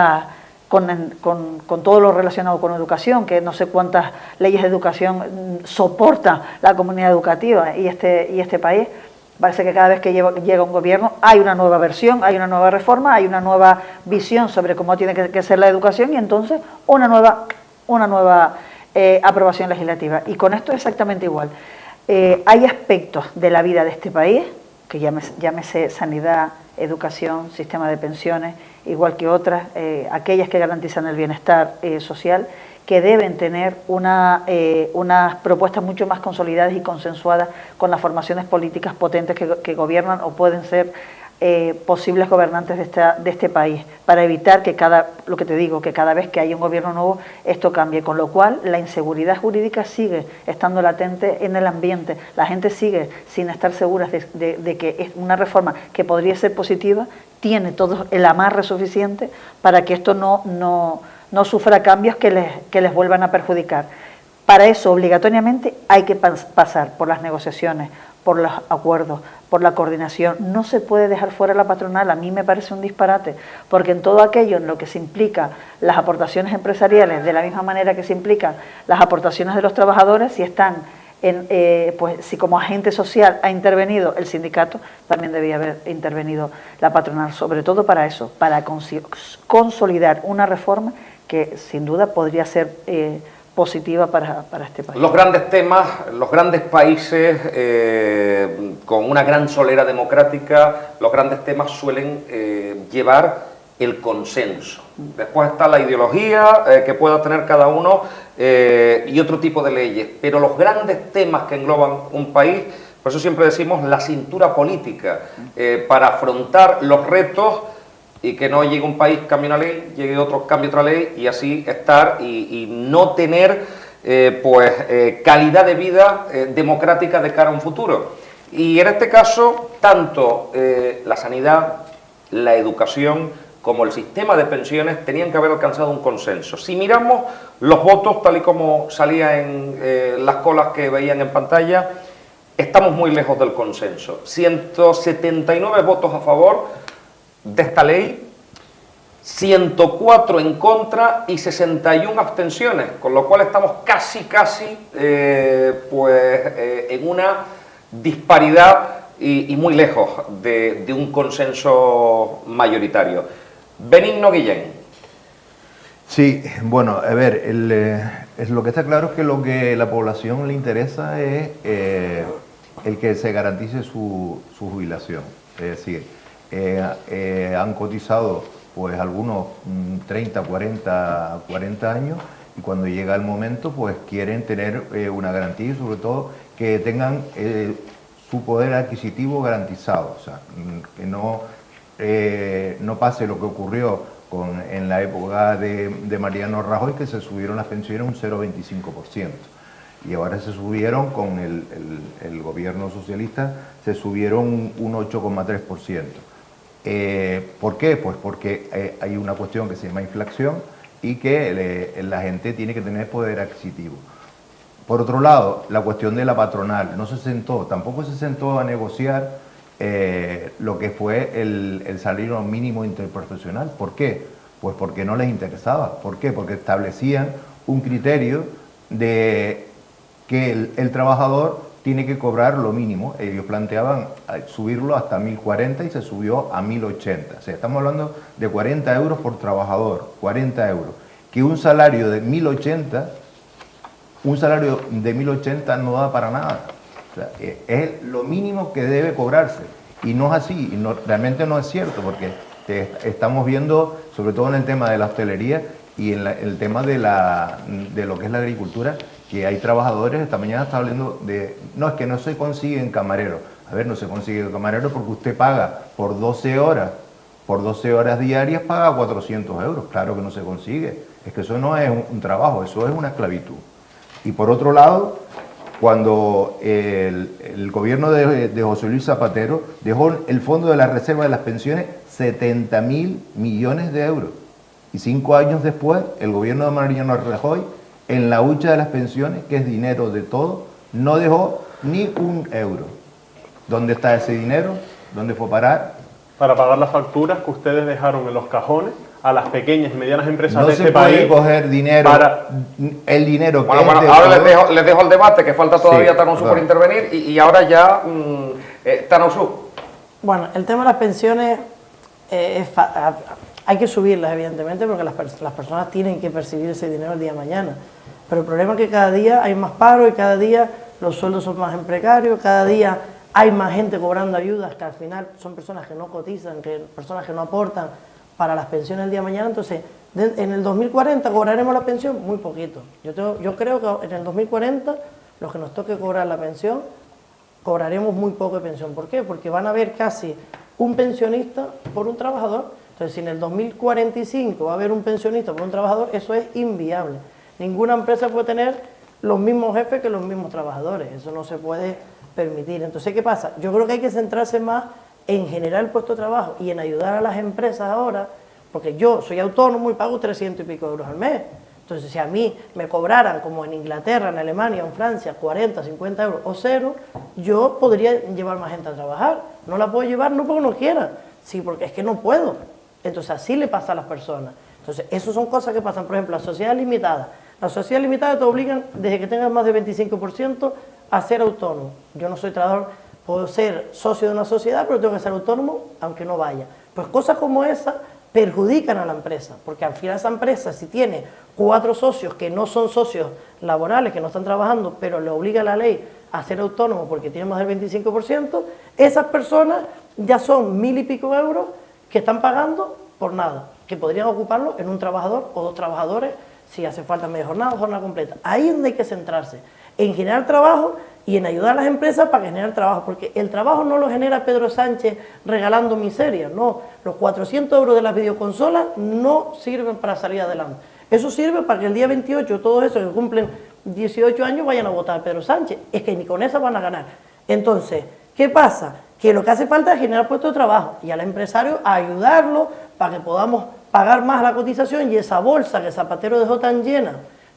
con todo lo relacionado con educación, que no sé cuántas leyes de educación soporta la comunidad educativa y este país. Parece que cada vez que llega un gobierno hay una nueva versión, hay una nueva reforma, hay una nueva visión sobre cómo tiene que ser la educación y entonces una nueva aprobación legislativa. Y con esto es exactamente igual. Hay aspectos de la vida de este país, que llámese sanidad, educación, sistema de pensiones, igual que otras, aquellas que garantizan el bienestar social, que deben tener unas propuestas mucho más consolidadas y consensuadas con las formaciones políticas potentes que gobiernan o pueden ser posibles gobernantes de este país, para evitar que lo que te digo, que cada vez que haya un gobierno nuevo esto cambie, con lo cual la inseguridad jurídica sigue estando latente en el ambiente, la gente sigue sin estar seguras de que es una reforma que podría ser positiva, tiene todo el amarre suficiente para que esto no sufra cambios que les vuelvan a perjudicar. Para eso, obligatoriamente, hay que pasar por las negociaciones, por los acuerdos, por la coordinación. No se puede dejar fuera la patronal, a mí me parece un disparate, porque en todo aquello en lo que se implica las aportaciones empresariales, de la misma manera que se implican las aportaciones de los trabajadores, si están pues si como agente social ha intervenido el sindicato, también debía haber intervenido la patronal, sobre todo para eso, para consolidar una reforma que sin duda podría ser positiva para este país. Los grandes temas, los grandes países con una gran solera democrática, los grandes temas suelen llevar el consenso. Después está la ideología que pueda tener cada uno y otro tipo de leyes, pero los grandes temas que engloban un país, por eso siempre decimos la cintura política, para afrontar los retos y que no llegue un país, cambie una ley, llegue otro, cambie otra ley y así estar y no tener calidad de vida democrática de cara a un futuro. Y en este caso, tanto la sanidad, la educación como el sistema de pensiones tenían que haber alcanzado un consenso. Si miramos los votos tal y como salía en las colas que veían en pantalla, estamos muy lejos del consenso. 179 votos a favor de esta ley, 104 en contra y 61 abstenciones, con lo cual estamos casi en una disparidad y muy lejos de un consenso mayoritario. Benigno Guillén. Sí, bueno, a ver, lo que está claro es que lo que la población le interesa es el que se garantice su jubilación. Es decir, han cotizado pues algunos 30, 40 años y cuando llega el momento pues quieren tener una garantía y sobre todo que tengan su poder adquisitivo garantizado, o sea, que no pase lo que ocurrió en la época de Mariano Rajoy, que se subieron las pensiones un 0,25%. Y ahora se subieron, con el gobierno socialista, se subieron un 8,3%. ¿Por qué? Pues porque hay una cuestión que se llama inflación y que la gente tiene que tener poder adquisitivo. Por otro lado, la cuestión de la patronal tampoco se sentó a negociar lo que fue el salario mínimo interprofesional. ¿Por qué? Pues porque no les interesaba. ¿Por qué? Porque establecían un criterio de que el trabajador tiene que cobrar lo mínimo. Ellos planteaban subirlo hasta 1.040 y se subió a 1.080. O sea, estamos hablando de 40 euros por trabajador, 40 euros. Que un salario de 1.080 no da para nada. O sea, es lo mínimo que debe cobrarse y no es así, y realmente no es cierto, porque estamos viendo, sobre todo en el tema de la hostelería y en el tema de lo que es la agricultura, que hay trabajadores. Esta mañana estaba hablando de, no, es que no se consiguen camareros. A ver, no se consigue camarero porque usted paga por 12 horas diarias, paga 400 euros, claro que no se consigue, es que eso no es un trabajo, eso es una esclavitud. Y por otro lado, cuando el gobierno de José Luis Zapatero dejó el fondo de la reserva de las pensiones 70.000 millones de euros. Y 5 años después, el gobierno de Mariano Rajoy, en la hucha de las pensiones, que es dinero de todos, no dejó ni un euro. ¿Dónde está ese dinero? ¿Dónde fue a parar? Para pagar las facturas que ustedes dejaron en los cajones a las pequeñas y medianas empresas No de se este puede país coger dinero, el dinero que Bueno, es de ahora todos. les dejo el debate, que falta todavía Sí, Tanosu por claro. intervenir, y ahora ya Tanosu. Bueno, el tema de las pensiones hay que subirlas, evidentemente, porque las personas tienen que percibir ese dinero el día de mañana. Pero el problema es que cada día hay más paro y cada día los sueldos son más precarios, cada día hay más gente cobrando ayudas, que al final son personas que no cotizan, personas que no aportan para las pensiones el día de mañana. Entonces, en el 2040 cobraremos la pensión muy poquito. Yo creo que en el 2040, los que nos toque cobrar la pensión, cobraremos muy poco de pensión. ¿Por qué? Porque van a haber casi un pensionista por un trabajador. Entonces, si en el 2045 va a haber un pensionista por un trabajador, eso es inviable. Ninguna empresa puede tener los mismos jefes que los mismos trabajadores. Eso no se puede permitir. Entonces, ¿qué pasa? Yo creo que hay que centrarse más en generar el puesto de trabajo y en ayudar a las empresas ahora, porque yo soy autónomo y pago 300 y pico euros al mes. Entonces, si a mí me cobraran, como en Inglaterra, en Alemania, en Francia, 40, 50 euros o cero, yo podría llevar más gente a trabajar. No la puedo llevar no porque no quiera, sí porque es que no puedo. Entonces, así le pasa a las personas. Entonces, eso son cosas que pasan. Por ejemplo, la sociedad limitada. La sociedad limitada te obligan, desde que tengas más de 25%, a ser autónomo. Yo no soy trabajador, puedo ser socio de una sociedad, pero tengo que ser autónomo aunque no vaya. Pues cosas como esa perjudican a la empresa, porque al final esa empresa, si tiene 4 socios que no son socios laborales, que no están trabajando, pero le obliga la ley a ser autónomo porque tiene más del 25%, esas personas ya son 1000 y pico euros que están pagando por nada, que podrían ocuparlo en un trabajador o 2 trabajadores si hace falta media jornada o jornada completa. Ahí es donde hay que centrarse, en generar trabajo y en ayudar a las empresas para que generen trabajo, porque el trabajo no lo genera Pedro Sánchez regalando miseria, no. Los 400 euros de las videoconsolas no sirven para salir adelante. Eso sirve para que el día 28 todos esos que cumplen 18 años vayan a votar a Pedro Sánchez. Es que ni con esa van a ganar. Entonces, ¿qué pasa? Que lo que hace falta es generar puestos de trabajo y al empresario ayudarlo para que podamos pagar más la cotización, y esa bolsa que Zapatero dejó tan llena,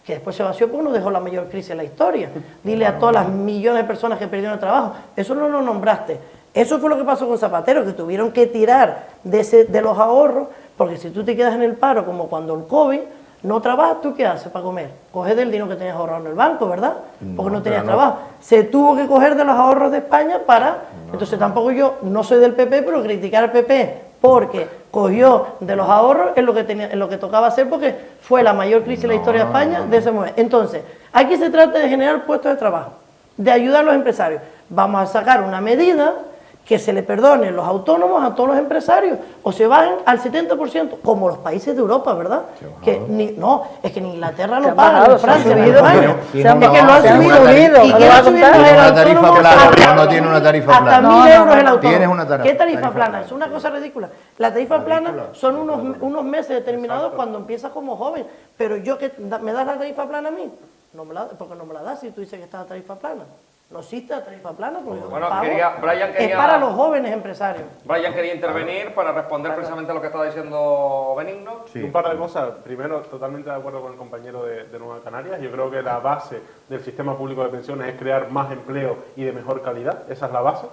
que después se vació porque uno dejó la mayor crisis en la historia. Dile a todas las millones de personas que perdieron el trabajo, eso no lo nombraste. Eso fue lo que pasó con Zapatero, que tuvieron que tirar de los ahorros, porque si tú te quedas en el paro, como cuando el COVID, no trabajas, ¿tú qué haces para comer? Coges del dinero que tenías ahorrado en el banco, ¿verdad? Porque no tenías trabajo. Se tuvo que coger de los ahorros de España para... Entonces tampoco yo, no soy del PP, pero criticar al PP porque cogió de los ahorros es lo que tocaba hacer, porque fue la mayor crisis de la historia de España de ese momento. Entonces, aquí se trata de generar puestos de trabajo, de ayudar a los empresarios. Vamos a sacar una medida que se le perdone los autónomos a todos los empresarios, o se bajen al 70%, como los países de Europa, ¿verdad? Que es que en Inglaterra no pagan, en Francia, en Alemania. Es que lo han subido. ¿Y qué ha subido el autónomo? No tiene una tarifa plana. Hasta 1000 euros el autónomo. Tienes una tarifa. ¿Qué tarifa plana? Es una cosa ridícula. La tarifa plana son unos meses determinados cuando empiezas como joven. Pero ¿me das la tarifa plana a mí? Porque no me la das si tú dices que está la tarifa plana. No existe la tarifa plana porque es para los jóvenes empresarios. Brian quería intervenir para responder precisamente a lo que estaba diciendo Benigno. Sí. Un par de cosas. Primero, totalmente de acuerdo con el compañero de Nueva Canarias. Yo creo que la base del sistema público de pensiones es crear más empleo y de mejor calidad. Esa es la base.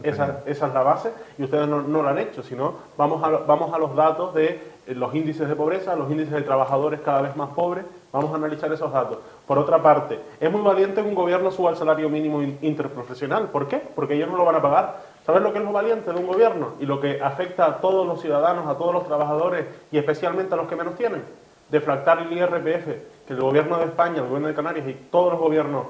Esa es la base. Y ustedes no lo han hecho, sino vamos a los datos de los índices de pobreza, los índices de trabajadores cada vez más pobres. Vamos a analizar esos datos. Por otra parte, es muy valiente que un gobierno suba el salario mínimo interprofesional. ¿Por qué? Porque ellos no lo van a pagar. ¿Sabes lo que es lo valiente de un gobierno? Y lo que afecta a todos los ciudadanos, a todos los trabajadores y especialmente a los que menos tienen. Deflactar el IRPF, que el gobierno de España, el gobierno de Canarias y todos los gobiernos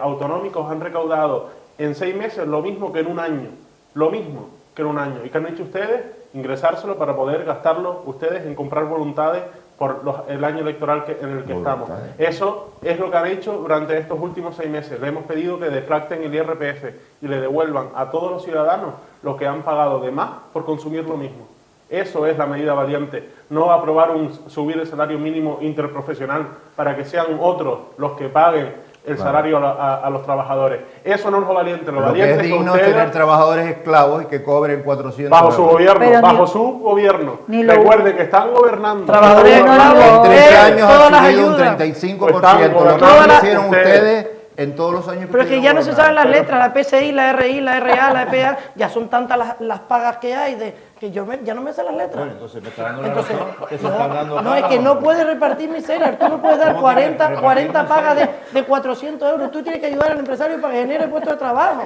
autonómicos han recaudado en 6 meses lo mismo que en un año. Lo mismo que en un año. ¿Y qué han hecho ustedes? Ingresárselo para poder gastarlo ustedes en comprar voluntades por el año electoral en el que estamos. Eso es lo que han hecho durante estos últimos 6 meses. Le hemos pedido que deflacten el IRPF y le devuelvan a todos los ciudadanos lo que han pagado de más por consumir lo mismo. Eso es la medida valiente. No aprobar subir el salario mínimo interprofesional para que sean otros los que paguen el salario a los trabajadores. Eso no es lo valiente. Lo valiente es digno tener trabajadores esclavos y que cobren 400 bajo su gobierno, bajo su gobierno. Recuerden que están gobernando. Trabajadores en 13 años han subido un 35%. Lo que hicieron ustedes en todos los años Pero es que ya no se saben las Pero- letras, la PSI, la RI, la RA, la EPA, ya son tantas las pagas que hay que yo ya no me sé las letras. Bueno, entonces me está dando la Entonces, razón que se están dando no, es que no puedes repartir miseria, tú no puedes dar ¿Cómo que 40 repartir pagas miseria? de 400 euros, tú tienes que ayudar al empresario para que genere puestos de trabajo.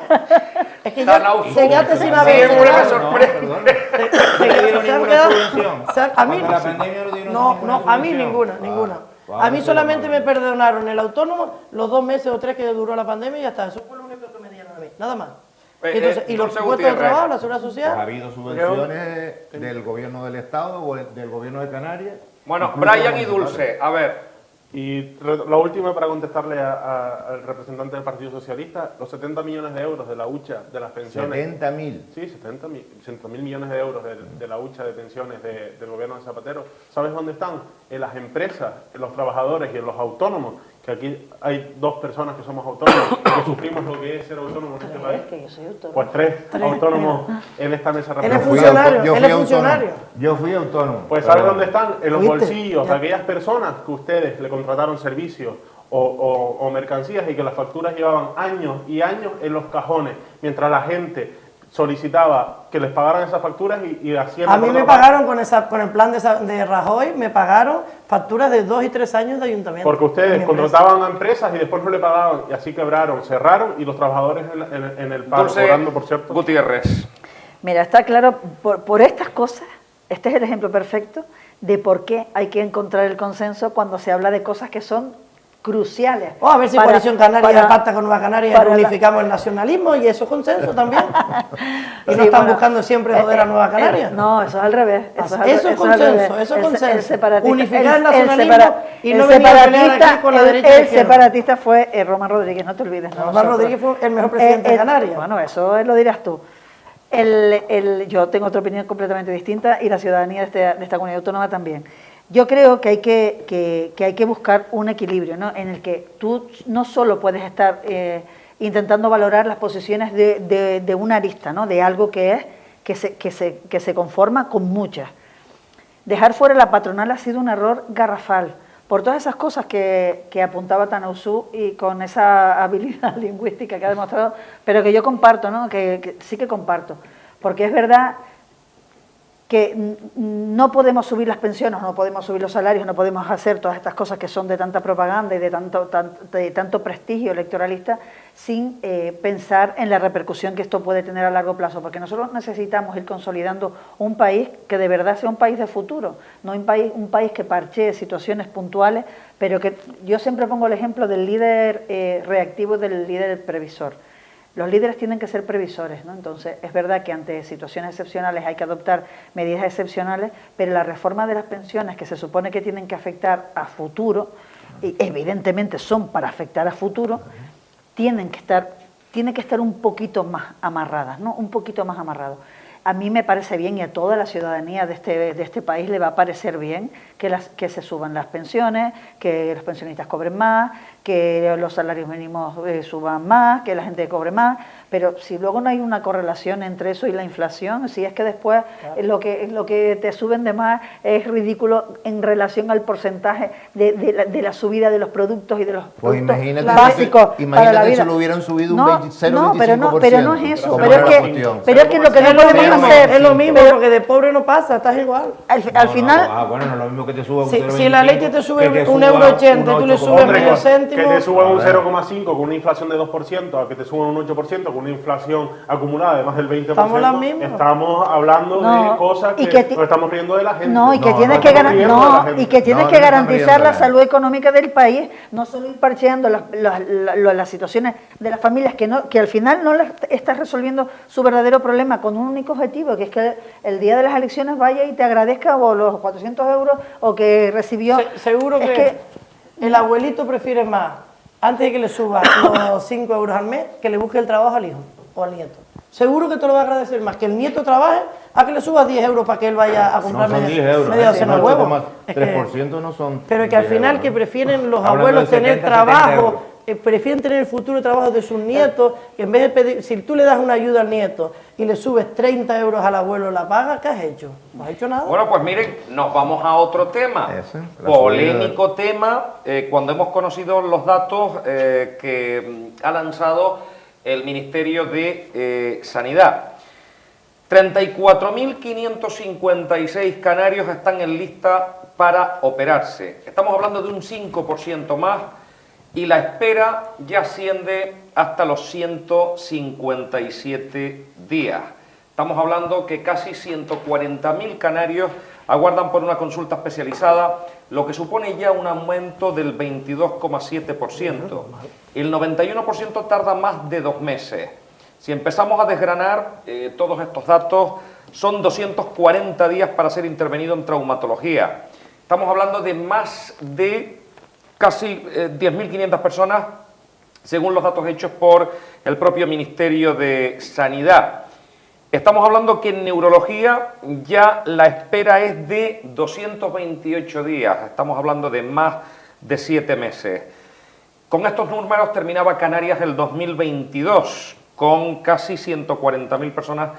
Es que Tan ya absurdo. se quedaste sin haber. Siempre me No, sorprende. perdón. Se dieron han ninguna quedado- subvención? a mí Cuando la pandemia no dieron no, ninguna a mí subvención. ninguna. Ah, A mí eso solamente no. me perdonaron el autónomo los 2 meses o 3 que duró la pandemia y ya está. Eso fue lo único que me dieron a mí, nada más. Entonces, y los Dulce puestos de Gutiérrez. trabajo, la seguridad Pues ha social. habido subvenciones del gobierno del Estado o del gobierno de Canarias. Bueno, incluso Brian y municipales. Dulce, a ver, Y la última para contestarle al representante del Partido Socialista, los 70 millones de euros de la hucha de las pensiones. 70.000. Sí, 70.000 millones de euros de la hucha de pensiones del gobierno de Zapatero. ¿Sabes dónde están? En las empresas, en los trabajadores y en los autónomos, que aquí hay 2 personas que somos autónomos, que sufrimos lo que es ser autónomos en este país. que yo soy autónomo. Pues 3 autónomos en esta mesa Él es representativa. funcionario, Yo él fui es funcionario. autónomo. Yo fui autónomo. Pues Pero ¿sabes bueno. dónde están? En los ¿Oíste? bolsillos de Ya. aquellas personas que ustedes le contrataron servicios o mercancías y que las facturas llevaban años y años en los cajones, mientras la gente solicitaba que les pagaran esas facturas y Hacienda... A mí por me otra parte, pagaron con el plan de Rajoy, me pagaron facturas de 2 y 3 años de ayuntamiento. Porque En ustedes mi empresa. contrataban a empresas y después no le pagaban y así quebraron, cerraron y los trabajadores en el paro, Dulce cobrando, por cierto. Gutiérrez. Mira, está claro, por estas cosas, este es el ejemplo perfecto de por qué hay que encontrar el consenso cuando se habla de cosas que son cruciales. O a ver si para- Coalición Canaria para- pacta con Nueva Canaria y para la- unificamos el nacionalismo y eso es consenso también. Y Sí, no están bueno, buscando siempre joder a Nueva Canaria. no, eso es al revés. Eso al es al consenso, revés. eso es El consenso. separatista- Unificar el el nacionalismo y no el venir a pelear separatista- aquí con la derecha y la el izquierda. separatista fue Román Rodríguez, no te olvides. ¿no? Román Nosotros- Rodríguez fue el mejor presidente de Canarias. Bueno, eso lo dirás tú. Yo tengo otra opinión completamente distinta y la ciudadanía de esta comunidad autónoma también. Yo creo que hay que buscar un equilibrio, ¿no? En el que tú no solo puedes estar intentando valorar las posiciones de una arista, ¿no? De algo que se conforma con muchas. Dejar fuera la patronal ha sido un error garrafal por todas esas cosas que apuntaba Tanausú y con esa habilidad lingüística que ha demostrado, pero que yo comparto, ¿no? Que sí que comparto, porque es verdad que no podemos subir las pensiones, no podemos subir los salarios, no podemos hacer todas estas cosas que son de tanta propaganda y de tanto prestigio electoralista sin pensar en la repercusión que esto puede tener a largo plazo, porque nosotros necesitamos ir consolidando un país que de verdad sea un país de futuro, no un país que parchee situaciones puntuales, pero que yo siempre pongo el ejemplo del líder reactivo y del líder previsor. Los líderes tienen que ser previsores, ¿no? Entonces, es verdad que ante situaciones excepcionales hay que adoptar medidas excepcionales, pero la reforma de las pensiones, que se supone que tienen que afectar a futuro, y evidentemente son para afectar a futuro, tienen que estar un poquito más amarradas, ¿no? Un poquito más amarrados. A mí me parece bien y a toda la ciudadanía de este país le va a parecer bien que se suban las pensiones, que los pensionistas cobren más, que los salarios mínimos suban más, que la gente cobre más, pero si luego no hay una correlación entre eso y la inflación, si es que después lo que te suben de más es ridículo en relación al porcentaje de la subida de los productos y de los Pues productos imagínate, básicos para la vida. si lo hubieran subido un No, 0,25%. pero no es eso, Como pero la es cuestión. que lo que no podemos hacer Es lo mismo, pero porque de pobre no pasa, estás igual. al final bueno, no es lo mismo que te suba un Si la leche te sube que te un suba euro 80 y tú le 8,9. subes Hombre, medio que céntimo. te suban un 0,5 con una inflación de 2%, a que te suban un 8% con una inflación acumulada de más del 20%. Estamos las mismas. Estamos hablando No, de cosas y que que nos estamos riendo de la gente. no, y que No, tienes no que estamos riendo de la gente. y que tienes No, que no estamos garantizar riendo la de la salud económica del país, no solo ir parcheando las situaciones de las familias que al final no las estás resolviendo su verdadero problema con un único objetivo, que es que el día de las elecciones vaya y te agradezca o los 400 euros o que recibió. Seguro Es que el abuelito prefiere más, antes de que le suba los 5 euros al mes, que le busque el trabajo al hijo o al nieto. Seguro que te lo va a agradecer más que el nieto trabaje a que le subas 10 euros para que él vaya a comprar No son 10 euros. media docena de huevos. Es que- 3% no son. pero que al 10 final euros, que ¿no? prefieren los Hablando abuelos de tener 70, 70 trabajo euros. prefieren tener el futuro de trabajo de sus nietos, que en vez de pedir, si tú le das una ayuda al nieto y le subes 30 euros al abuelo la paga, ¿qué has hecho? No has hecho nada. Bueno, pues miren, nos vamos a otro tema, polémico tema, cuando hemos conocido los datos que ha lanzado el Ministerio de Sanidad. 34.556 canarios están en lista para operarse. Estamos hablando de un 5% más y la espera ya asciende hasta los 157 días. Estamos hablando que casi 140.000 canarios aguardan por una consulta especializada, lo que supone ya un aumento del 22,7%. El 91% tarda más de 2 meses. Si empezamos a desgranar todos estos datos, son 240 días para ser intervenido en traumatología. Estamos hablando de más de casi 10.500 personas, según los datos hechos por el propio Ministerio de Sanidad. Estamos hablando que en neurología ya la espera es de 228 días. Estamos hablando de más de 7 meses. Con estos números terminaba Canarias el 2022, con casi 140.000 personas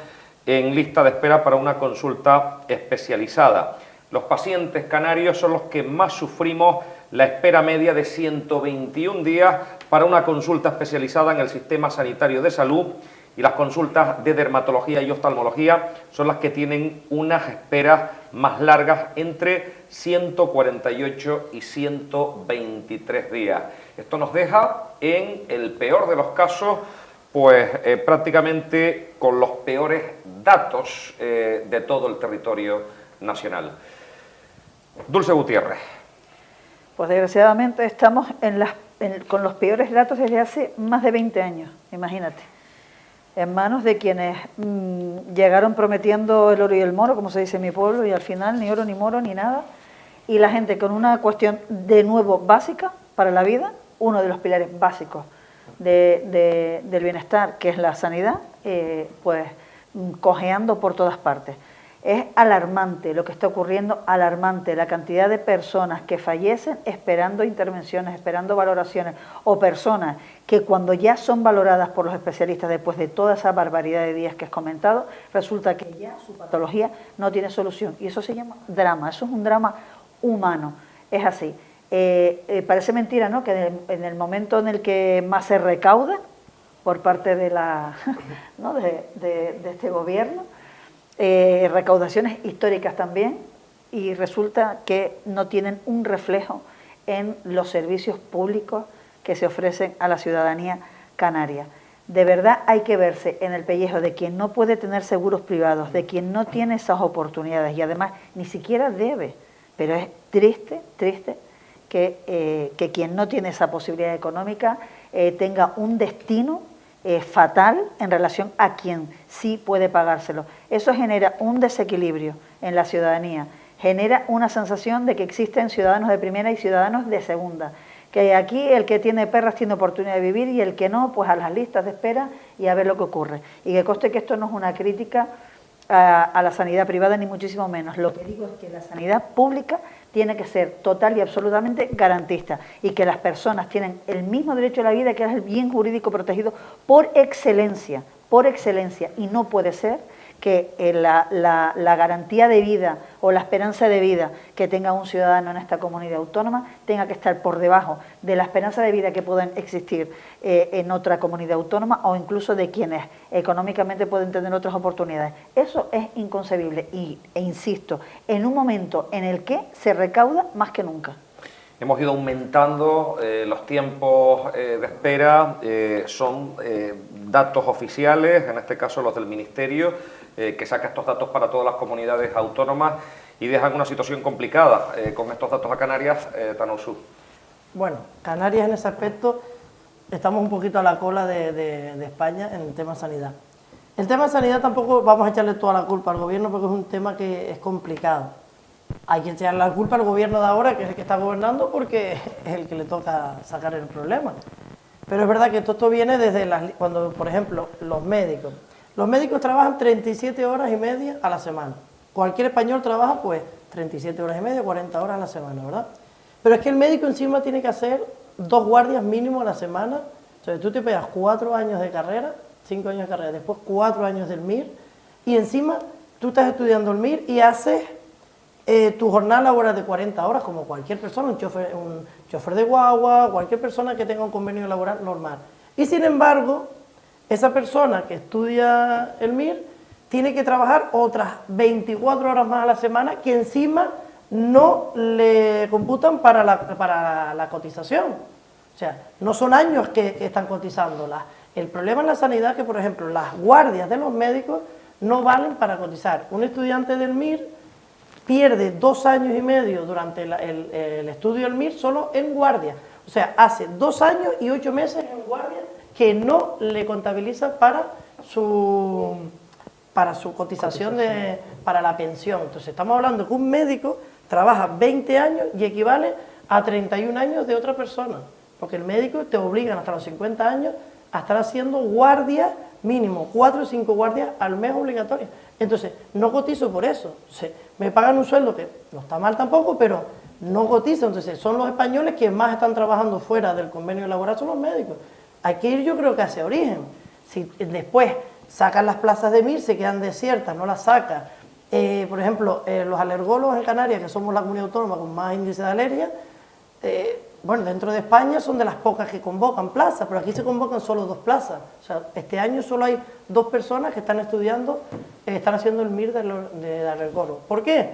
en lista de espera para una consulta especializada. Los pacientes canarios son los que más sufrimos la espera media de 121 días para una consulta especializada en el sistema sanitario de salud, y las consultas de dermatología y oftalmología son las que tienen unas esperas más largas, entre 148 y 123 días. Esto nos deja, en el peor de los casos, pues prácticamente con los peores datos de todo el territorio nacional. Dulce Gutiérrez. Pues desgraciadamente estamos con los peores datos desde hace más de 20 años, imagínate. En manos de quienes llegaron prometiendo el oro y el moro, como se dice en mi pueblo, y al final ni oro, ni moro, ni nada. Y la gente con una cuestión de nuevo básica para la vida, uno de los pilares básicos del bienestar, que es la sanidad, pues cojeando por todas partes. Es alarmante lo que está ocurriendo, alarmante la cantidad de personas que fallecen esperando intervenciones, esperando valoraciones, o personas que cuando ya son valoradas por los especialistas después de toda esa barbaridad de días que has comentado, resulta que ya su patología no tiene solución. Y eso se llama drama, eso es un drama humano, es así. Parece mentira, ¿no?, que en el momento en el que más se recauda por parte de, ¿no?, de este gobierno, recaudaciones históricas también, y resulta que no tienen un reflejo en los servicios públicos que se ofrecen a la ciudadanía canaria. De verdad hay que verse en el pellejo de quien no puede tener seguros privados, de quien no tiene esas oportunidades y además ni siquiera debe, pero es triste que quien no tiene esa posibilidad económica tenga un destino fatal en relación a quien sí puede pagárselo. Eso genera un desequilibrio en la ciudadanía, genera una sensación de que existen ciudadanos de primera y ciudadanos de segunda, que aquí el que tiene perras tiene oportunidad de vivir y el que no, pues a las listas de espera y a ver lo que ocurre. Y que conste que esto no es una crítica a la sanidad privada, ni muchísimo menos. Lo que digo es que la sanidad pública tiene que ser total y absolutamente garantista, y que las personas tienen el mismo derecho a la vida, que es el bien jurídico protegido por excelencia, y no puede ser que la garantía de vida o la esperanza de vida que tenga un ciudadano en esta comunidad autónoma tenga que estar por debajo de la esperanza de vida que puedan existir en otra comunidad autónoma, o incluso de quienes económicamente pueden tener otras oportunidades. Eso es inconcebible e insisto, en un momento en el que se recauda más que nunca. Hemos ido aumentando los tiempos de espera, son datos oficiales, en este caso los del Ministerio, que saca estos datos para todas las comunidades autónomas y dejan una situación complicada con estos datos a Canarias, Tanousú. Bueno, Canarias en ese aspecto estamos un poquito a la cola de España en el tema sanidad. El tema sanidad tampoco vamos a echarle toda la culpa al gobierno, porque es un tema que es complicado. Hay que echarle la culpa al gobierno de ahora, que es el que está gobernando, porque es el que le toca sacar el problema. Pero es verdad que todo esto viene desde cuando, por ejemplo, los médicos. Los médicos trabajan 37 horas y media a la semana. Cualquier español trabaja, pues, 37 horas y media, 40 horas a la semana, ¿verdad? Pero es que el médico encima tiene que hacer 2 guardias mínimo a la semana. Entonces tú te pegas 4 años de carrera, 5 años de carrera, después 4 años del MIR, y encima tú estás estudiando el MIR y haces tu jornada laboral de 40 horas, como cualquier persona, un chofer de guagua, cualquier persona que tenga un convenio laboral normal. Y sin embargo, esa persona que estudia el MIR tiene que trabajar otras 24 horas más a la semana, que encima no le computan para la cotización. O sea, no son años que están cotizándolas. El problema en la sanidad es que, por ejemplo, las guardias de los médicos no valen para cotizar. Un estudiante del MIR pierde 2 años y medio durante el estudio del MIR solo en guardia. O sea, hace 2 años y 8 meses en guardia que no le contabiliza para su cotización para la pensión. Entonces, estamos hablando que un médico trabaja 20 años y equivale a 31 años de otra persona. Porque el médico te obligan hasta los 50 años a estar haciendo guardias mínimo, 4 o 5 guardias al mes obligatorias. Entonces, no cotizo por eso. Entonces, me pagan un sueldo que no está mal tampoco, pero no cotizo. Entonces, son los españoles que más están trabajando fuera del convenio laboral, son los médicos. Hay que ir, yo creo que hacia origen. Si después sacan las plazas de MIR, se quedan desiertas, no las sacan. Por ejemplo, los alergólogos en Canarias, que somos la comunidad autónoma con más índice de alergia, bueno, dentro de España son de las pocas que convocan plazas, pero aquí se convocan solo 2 plazas. O sea, este año solo hay 2 personas que están estudiando, están haciendo el MIR de alergólogo. ¿Por qué?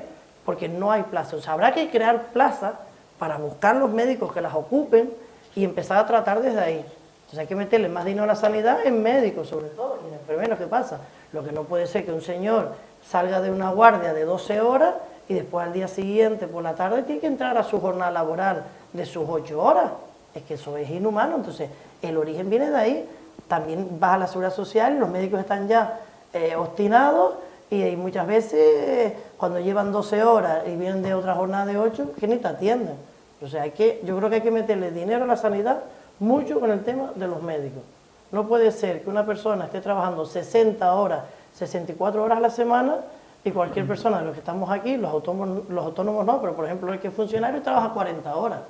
Porque no hay plazas. O sea, habrá que crear plazas para buscar los médicos que las ocupen y empezar a tratar desde ahí. Entonces hay que meterle más dinero a la sanidad en médicos, sobre todo, y en enfermeros. ¿Qué pasa? Lo que no puede ser que un señor salga de una guardia de 12 horas y después al día siguiente, por la tarde, tiene que entrar a su jornada laboral de sus 8 horas. Es que eso es inhumano. Entonces, el origen viene de ahí. También vas a la seguridad social y los médicos están ya obstinados y muchas veces cuando llevan 12 horas y vienen de otra jornada de 8, que ni te atienden. O sea, yo creo que hay que meterle dinero a la sanidad mucho con el tema de los médicos. No puede ser que una persona esté trabajando 60 horas, 64 horas a la semana y cualquier persona de los que estamos aquí, los autónomos no, pero por ejemplo el que es funcionario trabaja 40 horas.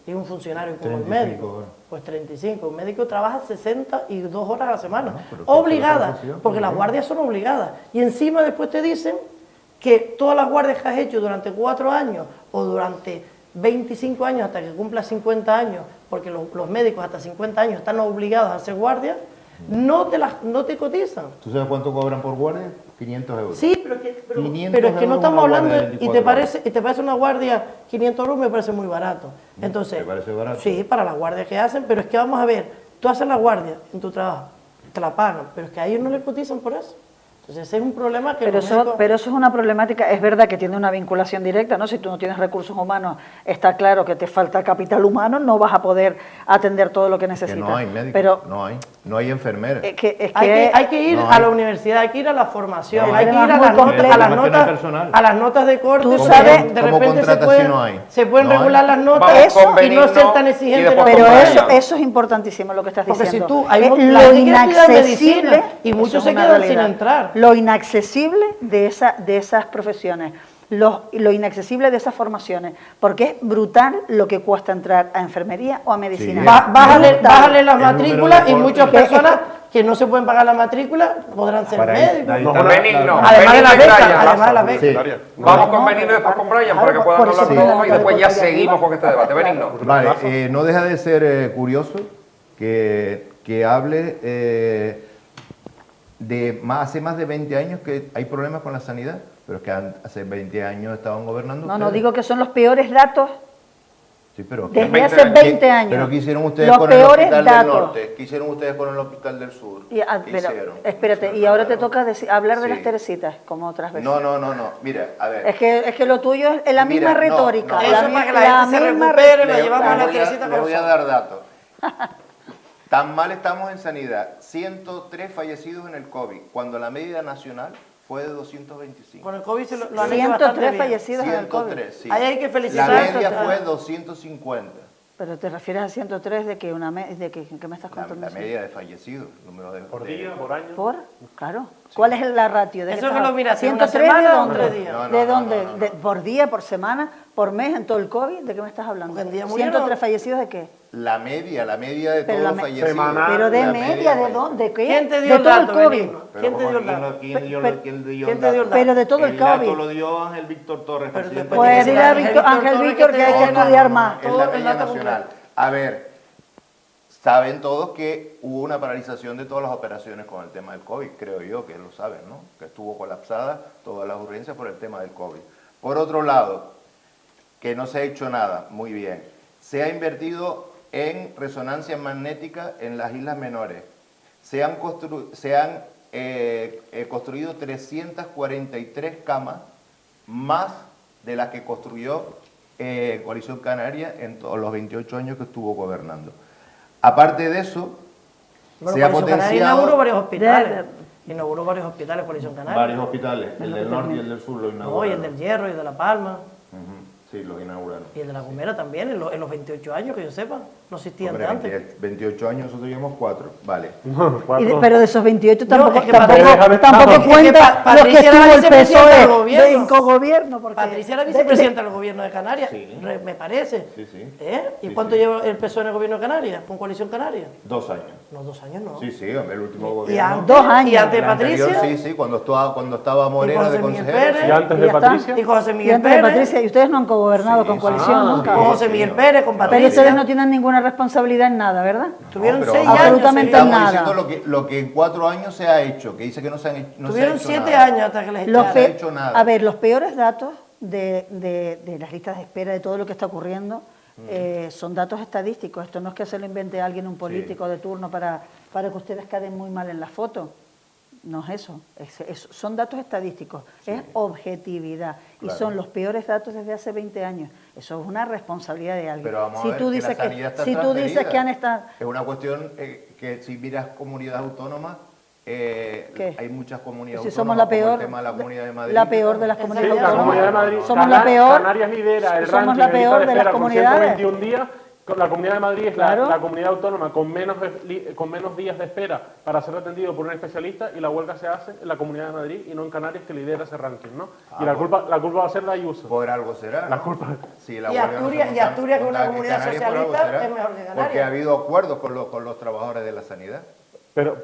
Y un funcionario como el médico, horas. pues 35. Un médico trabaja 62 horas a la semana, obligada, porque las guardias son obligadas. Y encima después te dicen que todas las guardias que has hecho durante 4 años o durante 25 años hasta que cumplas 50 años, porque los médicos hasta 50 años están obligados a hacer guardia, no te cotizan. ¿Tú sabes cuánto cobran por guardia? 500 euros. Sí, pero es que no estamos hablando, y te parece una guardia 500 euros, me parece muy barato. Entonces, ¿te parece barato? Sí, para las guardias que hacen, pero es que vamos a ver, tú haces la guardia en tu trabajo, te la pagan, pero es que a ellos no les cotizan por eso. Entonces ese es un problema que... Pero eso es una problemática, es verdad que tiene una vinculación directa, ¿no? Si tú no tienes recursos humanos, está claro que te falta capital humano, no vas a poder atender todo lo que necesitas. Que no hay médicos, pero no hay enfermeras. Hay que ir a la universidad, hay que ir a la formación, hay que ir a las notas de corte. Tú sabes, de repente se pueden regular las notas y no ser tan exigentes. Pero eso es importantísimo lo que estás diciendo. Porque si tú, lo inaccesible, y muchos se quedan sin entrar. Lo inaccesible de esas profesiones, lo inaccesible de esas formaciones, porque es brutal lo que cuesta entrar a enfermería o a medicina. Sí, bájale las matrículas y muchas personas que no se pueden pagar la matrícula podrán ser médicos. Además de la beca. Vamos con Benigno y después con Brian para que puedan hablar todos y después ya seguimos con este debate. Benigno. Vale, no deja de ser curioso que hable hace más de 20 años que hay problemas con la sanidad, pero es que hace 20 años estaban gobernando ustedes. No digo que son los peores datos sí, pero desde hace 20 años. Pero ¿qué hicieron ustedes los con el hospital datos del norte? ¿Qué hicieron ustedes con el hospital del sur? Espérate, y ahora te toca hablar de las Teresitas, como otras veces. No, mira, a ver. Es que lo tuyo es la misma retórica. Eso es para que la gente se recupere, lo llevamos a la Teresita. Le voy a dar datos. Tan mal estamos en sanidad. 103 fallecidos en el COVID, cuando la media nacional fue de 225. Con el COVID lo han hecho bastante 103 bien. fallecidos en el COVID. 103, sí. Ahí hay que felicitar. La media fue 250. Pero te refieres a 103 de que ¿qué me estás contando? La media de fallecidos, número de... ¿Por día, por año? Claro. Sí. ¿Cuál es la ratio? Eso que lo miraste, ¿una 103 semana o 3 días? ¿De dónde? ¿Por día, por semana, por mes, en todo el COVID? ¿De qué me estás hablando? Porque en día 103 fallecidos ¿de qué? la media de Pero todos la los me- fallecidos. Semanal. Pero de La media, ¿de fallecidos. dónde? ¿Qué? ¿Quién te de dio el todo dato, el COVID. Benigno? Pero ¿Quién te dio el ¿quién dato? dio ¿Quién te dio el dato? Pero de todo el dato COVID. lo dio Ángel Víctor Torres, Pero presidente después Pues tiene dile a Ángel Ángel Torres Víctor que hay que te da estudiar más. Es todo la el media dato nacional. completo. A ver, saben todos que hubo una paralización de todas las operaciones con el tema del COVID, creo yo que lo saben, ¿no? Que estuvo colapsada todas las urgencias por el tema del COVID. Por otro lado, que no se ha hecho nada, muy bien. Se ha invertido en resonancia magnética en las islas menores. Se han construido 343 camas más de las que construyó Coalición Canaria en todos los 28 años que estuvo gobernando. Aparte de eso, Bueno, se ha Coalición Canaria potenciado inauguró varios hospitales. Inauguró varios hospitales Coalición Canaria. varios hospitales, el del norte y el del sur lo No, y inauguraron. el del Hierro y el de La Palma. Ujú, sí, lo inauguraron. Y el de La Gomera también, en los 28 años, que yo sepa. No existían Hombre, de antes. 28 años, nosotros llevamos 4, vale. Pero de esos 28 tampoco, es que tampoco, Patricia- tampoco es que cuenta Pa- los que Patricia era estuvo el vicepresidenta PSOE del gobierno. en cogobierno. Porque Patricia era vicepresidenta del gobierno de Canarias, Sí. Me parece. Sí, sí. ¿Eh? ¿Y Sí, cuánto sí. lleva el PSOE en el gobierno de Canarias? ¿Con Coalición Canaria? 2 años. No, 2 años no. Sí, sí, hombre, el último Y gobierno. antes, 2 años. y antes de El anterior, Patricia, sí, sí, cuando estaba Moreno José de Miguel consejero. Pérez. sí. Y antes Y de ya está. Patricia. y José Y Miguel antes de Pérez, Patricia, y ustedes no han gobernado Sí, con sí. coalición nunca. con José Miguel Pérez, con Pero Patricia. ustedes no tienen ninguna responsabilidad en nada, ¿verdad? Tuvieron No, pero 6 vamos a ver, años. Absolutamente seis años. nada. Estamos diciendo lo que en 4 años se ha hecho, que dice que no se han hecho, no se ha Tuvieron hecho 7 nada. años hasta que les Los se ha echaron. hecho nada. A ver, los peores datos de las listas de espera, de todo lo que está ocurriendo, son datos estadísticos. Esto no es que se lo invente alguien, un político de turno, para que ustedes queden muy mal en la foto. No es eso, son datos estadísticos, es objetividad. Claro. Y son los peores datos desde hace 20 años. Eso es una responsabilidad de alguien. Pero vamos a Si ver tú que dices la sanidad está si tú dices transferida. que han estado... Es una cuestión que si miras comunidades autónomas, ¿Qué? hay muchas comunidades Si autónomas, somos la como el peor, tema de la Comunidad de Madrid. la peor de las Sí, comunidades La Comunidad de autónomas. Madrid, Somos la peor. Canarias lidera el Somos ranking la en lista peor de las espera con comunidades. 121 días. La Comunidad de Madrid es Claro. la comunidad autónoma con menos días de espera para ser atendido por un especialista, y la huelga se hace en la Comunidad de Madrid y no en Canarias, que lidera ese ranking, ¿no? Y la culpa va a ser de Ayuso. Por algo será. La ¿no? culpa. Sí, la Y huelga no Asturias- se y Asturias, que es una monta en comunidad Canarias, por algo socialista, será, es mejor que Canarias. Porque ha habido acuerdos con los trabajadores de la sanidad. Pero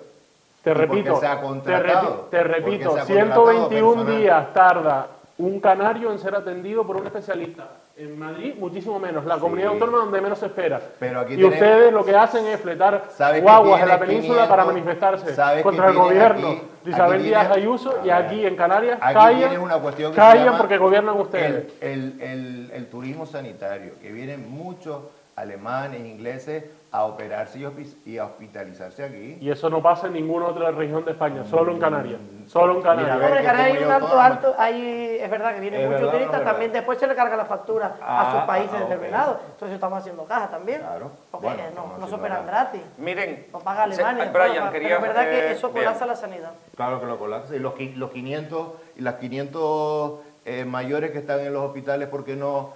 te ¿Y por qué repito, se ha contratado? te ¿Por qué repito, se ha contratado 121 personal? días tarda un canario en ser atendido por un especialista. En Madrid, muchísimo menos. La comunidad autónoma donde menos se espera. Pero aquí y tenemos- ustedes lo que hacen es fletar ¿Sabes que guaguas en la tienes península 500? para manifestarse ¿Sabes contra que el tienes gobierno aquí- de Isabel aquí Díaz tienes- Ayuso, y a ver, aquí en Canarias aquí callan, tienes una cuestión que se callan llama porque gobiernan ustedes. el turismo sanitario, que vienen muchos alemanes, ingleses a operarse y a hospitalizarse aquí. Y eso no pasa en ninguna otra región de España, solo en Canarias. Solo en Canarias. Mira, Hombre, qué Canarias hay un comunidad alto, autónoma. ahí es verdad que vienen Es muchos verdad, turistas, no es verdad. también después se le carga la factura a sus países ok. determinados. Entonces estamos haciendo caja también. Claro. Porque Bueno, no estamos se haciendo operan caja. gratis. Miren, Lo paga Alemania. sí, Brian, pero quería, es verdad que eso bien. colapsa la sanidad. Claro que lo colapsa. Y los 500 y las 500 mayores que están en los hospitales porque no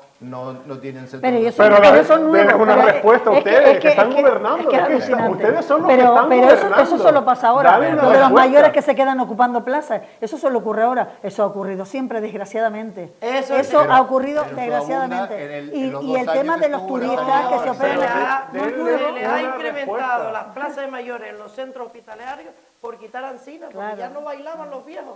tienen centro. Pero, eso, Pero pero la- eso es nuevo. es una pero respuesta a es ustedes, que están es que- gobernando, es que es es que alucinante. ustedes son los que pero, están pero gobernando. eso solo pasa ahora. Dale una Lo de los respuesta. mayores que se quedan ocupando plazas, eso solo ocurre ahora. Eso ha ocurrido siempre, desgraciadamente. Eso Pero- ha ocurrido pero eso desgraciadamente. abunda en y los y 2 el tema años de que los estuvo la turistas sanidad. que se Se operan Se les aquí. ha- le ha una incrementado respuesta. las plazas de mayores en los centros hospitalarios por quitar Ancina, porque Claro. ya no bailaban los viejos.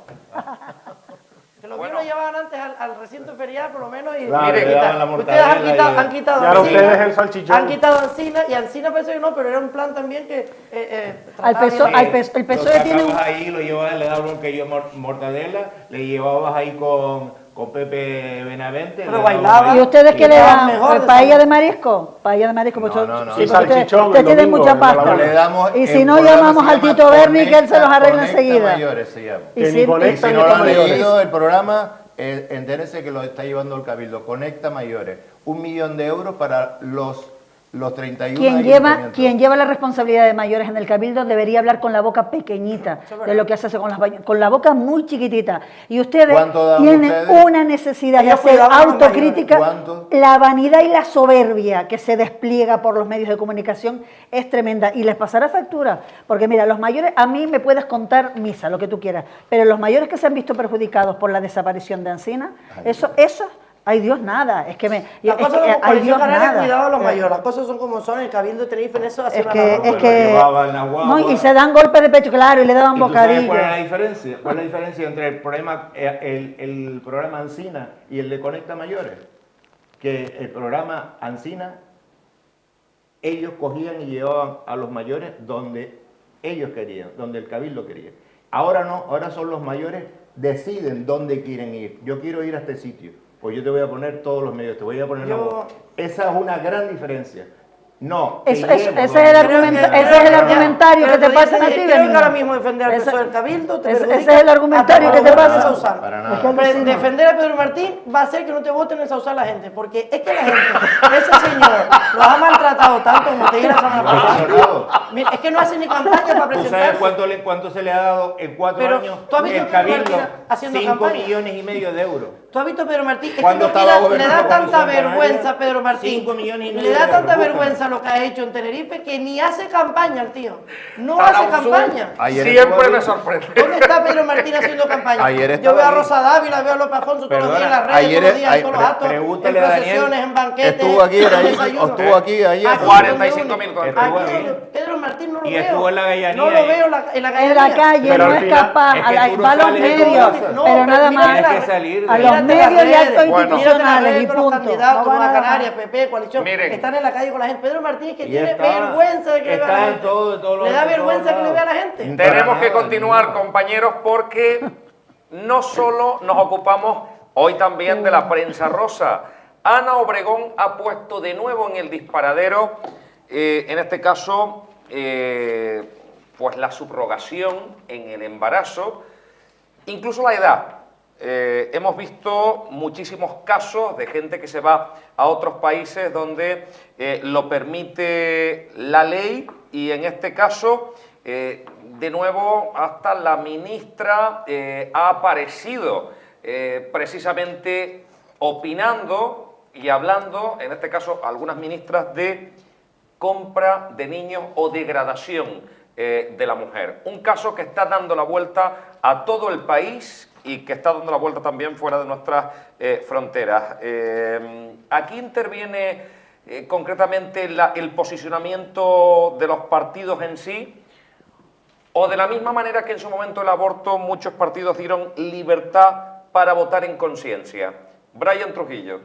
Que los Bueno. viejos llevaban antes al recinto ferial, por lo menos, y Claro, miren, le daban la ustedes han mortadela quitado, y- han quitado Y ahora Ancina, ustedes el salchichón. han quitado Ancina, y Ancina parece que no, pero era un plan también que Al trataba PSOE, bien. el PSOE tiene un... ahí, lo llevabas, le dabas un queijo mortadela, le llevabas ahí con Pepe Benavente. Pero le dabas bailaba. ahí. ¿Y ustedes qué le Estaban dan? mejor de ¿Paella salud. de marisco? Paella de marisco. No, porque no, no. sí, Y porque ustedes salchichón ustedes el tienen domingo mucha en la pasta. Le damos Y el si no, programa llamamos se al llama Tito Berni, que él se los arregla Conecta enseguida. Mayores se llama. Y Que si- ni Y conectan si ni no lo han mayores. leído el programa, entérense que lo está llevando el Cabildo. Conecta Mayores. 1 millón de euros para los 31 ayuntamientos. Quien lleva la responsabilidad de mayores en el Cabildo debería hablar con la boca pequeñita de lo que se hace con la boca muy chiquitita. Y ustedes ¿Cuánto dan tienen ustedes? una necesidad de Ellos hacer cuidaban a los autocrítica. mayores. ¿Cuánto? La vanidad y la soberbia que se despliega por los medios de comunicación es tremenda. Y les pasará factura. Porque mira, los mayores, a mí me puedes contar misa, lo que tú quieras, pero los mayores que se han visto perjudicados por la desaparición de Ancina, eso Ay Dios, nada, es que me... Las cosas ay como Dios, nada. cuidado a los mayores, las cosas son como son, el Cabildo de Tenerife en eso hace Es que llevaban la guagua. no, y se dan golpes de pecho, claro, y le daban ¿Y tú sabes bocadillo. cuál es la diferencia? ¿Cuál es la diferencia entre el programa Ancina y el de Conecta Mayores? Que el programa Ancina, ellos cogían y llevaban a los mayores donde ellos querían, donde el Cabildo quería. Ahora no, ahora son los mayores, deciden dónde quieren ir. Yo quiero ir a este sitio, pues yo te voy a poner todos los medios, te voy a poner la voz. Esa es una gran diferencia. No, ese es el argumentario que te pasa a ti, Creo que ahora mismo defender al PSOE del Cabildo te ese es el argumentario que te pasa. Para nada. Defender a Pedro Martín va a hacer que no te voten en Sausal la gente, porque es que la gente, ese señor, los ha maltratado tanto como te dije la semana pasada. Mira, es que no hace ni campaña para ¿Tú presentarse. sabes cuánto se le ha dado en 4 años? ¿tú has visto El a Pedro Cabildo, Martín haciendo 5 campaña? millones y medio de euros. ¿Tú has visto a Pedro Martín? Es que Cuando no, estaba le gobernando da la tanta Comisión vergüenza Canaria, a Pedro Martín. 5 millones y medio Le da de tanta euros, vergüenza lo que ha hecho en Tenerife que ni hace campaña el tío. No Para hace un campaña. Siempre me sorprende. ¿Dónde está Pedro Martín haciendo campaña? Ayer Yo veo a estaba Rosa Dávila, veo a López Afonso todos los días en las redes, ayer todos los días en es- todos los actos, en pregúntale a Daniel. procesiones, en banquetes, Estuvo aquí, en ayer, desayunos. estuvo aquí ayer. Aquí 45 donde minutos. Aquí Estuvo donde ahí. Pedro Martín no lo Y veo. estuvo en la Gallanía No lo ahí. veo en la En la Gallanía. calle, Pero no al es final, capaz, es que tú va a no los sales de tu medios, casa. No, pero nada mira más. la- Tienes que salir de- A los Mírate medios las y actos redes, Bueno. mírate las institucionales redes y con los punto. candidatos, No va Nueva nada más. Canarias, PP, coalición, Miren. están en la calle con la gente. Pedro Martín es que Y tiene está. vergüenza de que le vea a la Está en gente. todos los- Le da en todos vergüenza que le lados. vea a la gente. Tenemos que nada, continuar, nada. compañeros, porque no solo nos ocupamos hoy también de la prensa rosa. Ana Obregón ha puesto de nuevo en el disparadero, en este caso, pues la subrogación en el embarazo, incluso la edad. Hemos visto muchísimos casos de gente que se va a otros países donde lo permite la ley y en este caso, de nuevo, hasta la ministra ha aparecido precisamente opinando y hablando, en este caso algunas ministras, de compra de niños o degradación de la mujer. Un caso que está dando la vuelta a todo el país y que está dando la vuelta también fuera de nuestras fronteras. Aquí interviene concretamente el posicionamiento de los partidos en sí, o de la misma manera que en su momento el aborto muchos partidos dieron libertad para votar en conciencia. Brian Trujillo.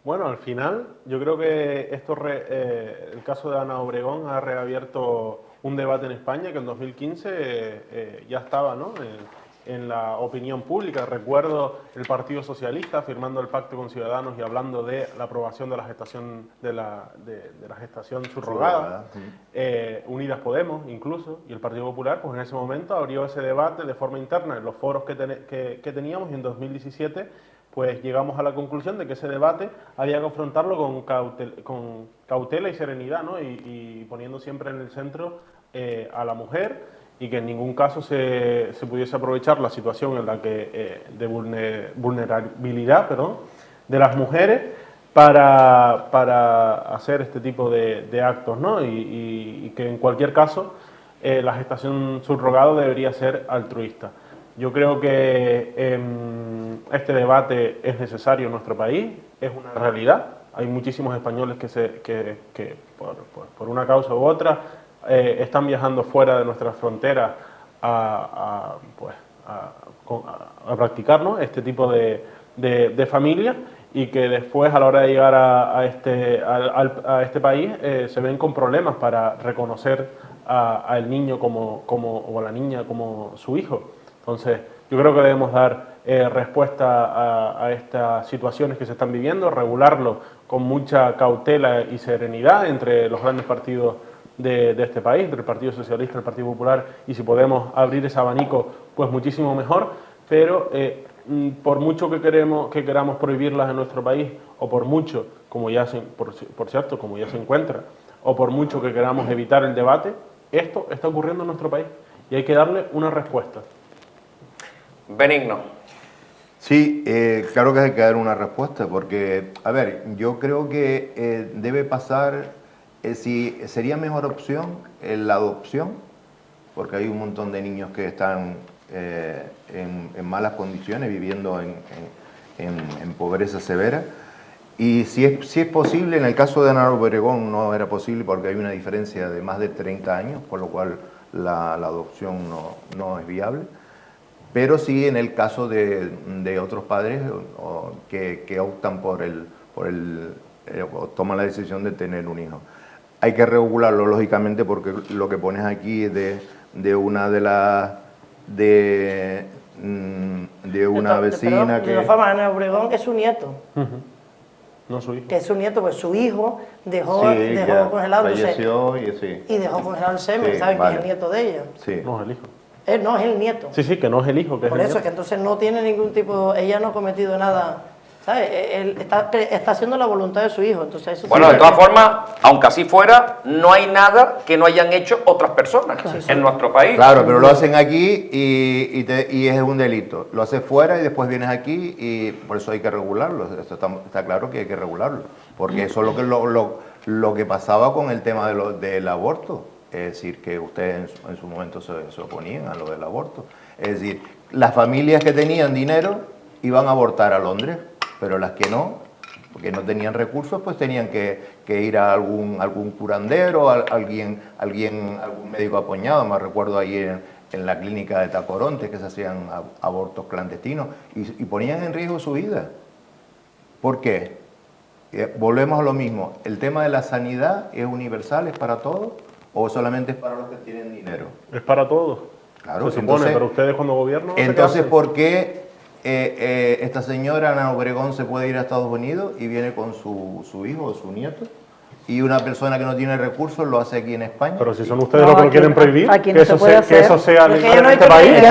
Bueno, al final yo creo que el caso de Ana Obregón ha reabierto un debate en España que en 2015 ya estaba, ¿no?, en la opinión pública. Recuerdo el Partido Socialista firmando el pacto con Ciudadanos y hablando de la aprobación de la gestación de la gestación subrogada. Unidas Podemos incluso, y el Partido Popular, pues en ese momento abrió ese debate de forma interna en los foros que teníamos, y en 2017 pues llegamos a la conclusión de que ese debate había que afrontarlo con cautela y serenidad, ¿no?, y poniendo siempre en el centro a la mujer, y que en ningún caso se pudiese aprovechar la situación en la que de vulnerabilidad, de las mujeres para hacer este tipo de actos, ¿no? Y que en cualquier caso la gestación subrogada debería ser altruista. Yo creo que este debate es necesario en nuestro país, es una realidad. Hay muchísimos españoles que por una causa u otra están viajando fuera de nuestras fronteras a practicar, ¿no?, este tipo de familias, y que después a la hora de llegar a este país se ven con problemas para reconocer al niño o a la niña como su hijo. Entonces yo creo que debemos dar respuesta a estas situaciones que se están viviendo, regularlo con mucha cautela y serenidad entre los grandes partidos de este país, entre el Partido Socialista y el Partido Popular, y si podemos abrir ese abanico, pues muchísimo mejor, pero por mucho que queramos prohibirlas en nuestro país, o por mucho, como ya por cierto, como ya se encuentra, o por mucho que queramos evitar el debate, esto está ocurriendo en nuestro país y hay que darle una respuesta. Benigno. Sí, claro que hay que dar una respuesta, porque, a ver, yo creo que debe pasar, si sería mejor opción la adopción, porque hay un montón de niños que están en malas condiciones, viviendo en pobreza severa. Y si es posible, en el caso de Ana Obregón no era posible porque hay una diferencia de más de 30 años, por lo cual la adopción no es viable. Pero sí en el caso de otros padres que optan o toman la decisión de tener un hijo. Hay que regularlo, lógicamente, porque lo que pones aquí es de una vecina que... fama, Ana Obregón es su nieto. No su hijo. Que es su nieto, pues su hijo dejó congelado y dejó congelado el semen, ¿saben? Que es el nieto de ella. Sí. No es el hijo. No, es el nieto. Sí, que no es el hijo. Por eso es que entonces no tiene ningún tipo, ella no ha cometido nada, ¿sabes? Él está haciendo la voluntad de su hijo. Entonces eso bueno, de todas formas, aunque así fuera, no hay nada que no hayan hecho otras personas en nuestro país. Claro, pero lo hacen aquí y es un delito. Lo haces fuera y después vienes aquí y por eso hay que regularlo. Esto está claro que hay que regularlo. Porque eso es lo que pasaba con el tema del aborto. Es decir, que ustedes en su momento se oponían a lo del aborto. Es decir, las familias que tenían dinero iban a abortar a Londres, pero las que no, porque no tenían recursos, pues tenían que ir a algún curandero, algún médico apoyado. Me recuerdo ahí en la clínica de Tacoronte que se hacían abortos clandestinos y ponían en riesgo su vida. ¿Por qué? Volvemos a lo mismo. ¿El tema de la sanidad es universal, es para todos? ¿O solamente es para los que tienen dinero? Es para todos. Claro, se supone, pero ustedes cuando gobiernan... Entonces, ¿por qué esta señora Ana Obregón se puede ir a Estados Unidos y viene con su hijo o su nieto? Y una persona que no tiene recursos lo hace aquí en España. Pero si son ustedes los que lo quieren prohibir, aquí que eso sea legal en este país.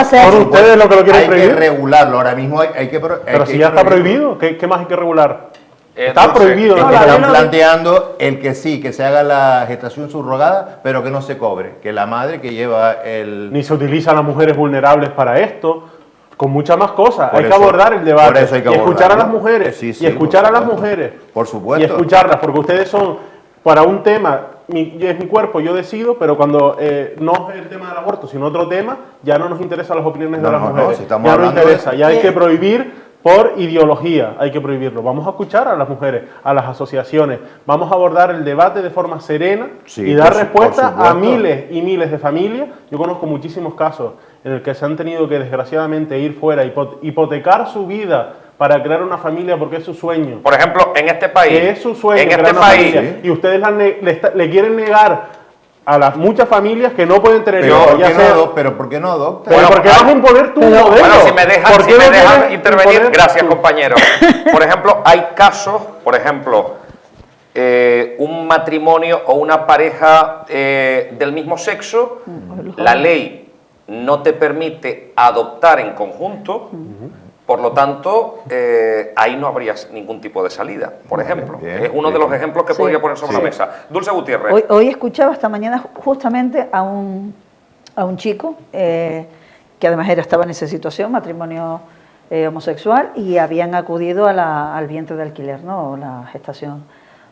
Son ustedes los que lo quieren prohibir. Hay que regularlo, ahora mismo hay que... Pero si ya está prohibido, ¿qué más hay que regular? Está Entonces, prohibido. Están planteando que se haga la gestación subrogada, pero que no se cobre. Que la madre que lleva el... Ni se utilizan las mujeres vulnerables para esto, con muchas más cosas. Por Hay eso, que abordar el debate. por eso hay que y escuchar a las abordarlo. mujeres. Sí, y escuchar a las mujeres. Por supuesto. Y escucharlas, porque ustedes son, para un tema, es mi cuerpo, yo decido, pero cuando no es el tema del aborto, sino otro tema, ya no nos interesan las opiniones de las mujeres. si estamos ya no hablando interesa, ya hay que prohibir. Por ideología hay que prohibirlo. Vamos a escuchar a las mujeres, a las asociaciones. Vamos a abordar el debate de forma serena y dar respuesta a miles y miles de familias. Yo conozco muchísimos casos en el que se han tenido que desgraciadamente ir fuera, hipotecar su vida para crear una familia porque es su sueño. Por ejemplo, en este país. Que es su sueño, en crear este una país. familia. Y ustedes le quieren negar a las muchas familias que no pueden tener hijos. Pero ¿por qué no adoptan? Pero ¿por qué vas a imponer tu modelo? Bueno, si me dejan intervenir, gracias compañero. Por ejemplo, hay casos, por ejemplo, un matrimonio o una pareja del mismo sexo, la ley no te permite adoptar en conjunto. Por lo tanto, ahí no habría ningún tipo de salida, por ejemplo. Es uno de los ejemplos que podría poner sobre la mesa. Dulce Gutiérrez. Hoy escuchaba esta mañana justamente a un chico que además estaba en esa situación, matrimonio homosexual, y habían acudido al vientre de alquiler, ¿no? La gestación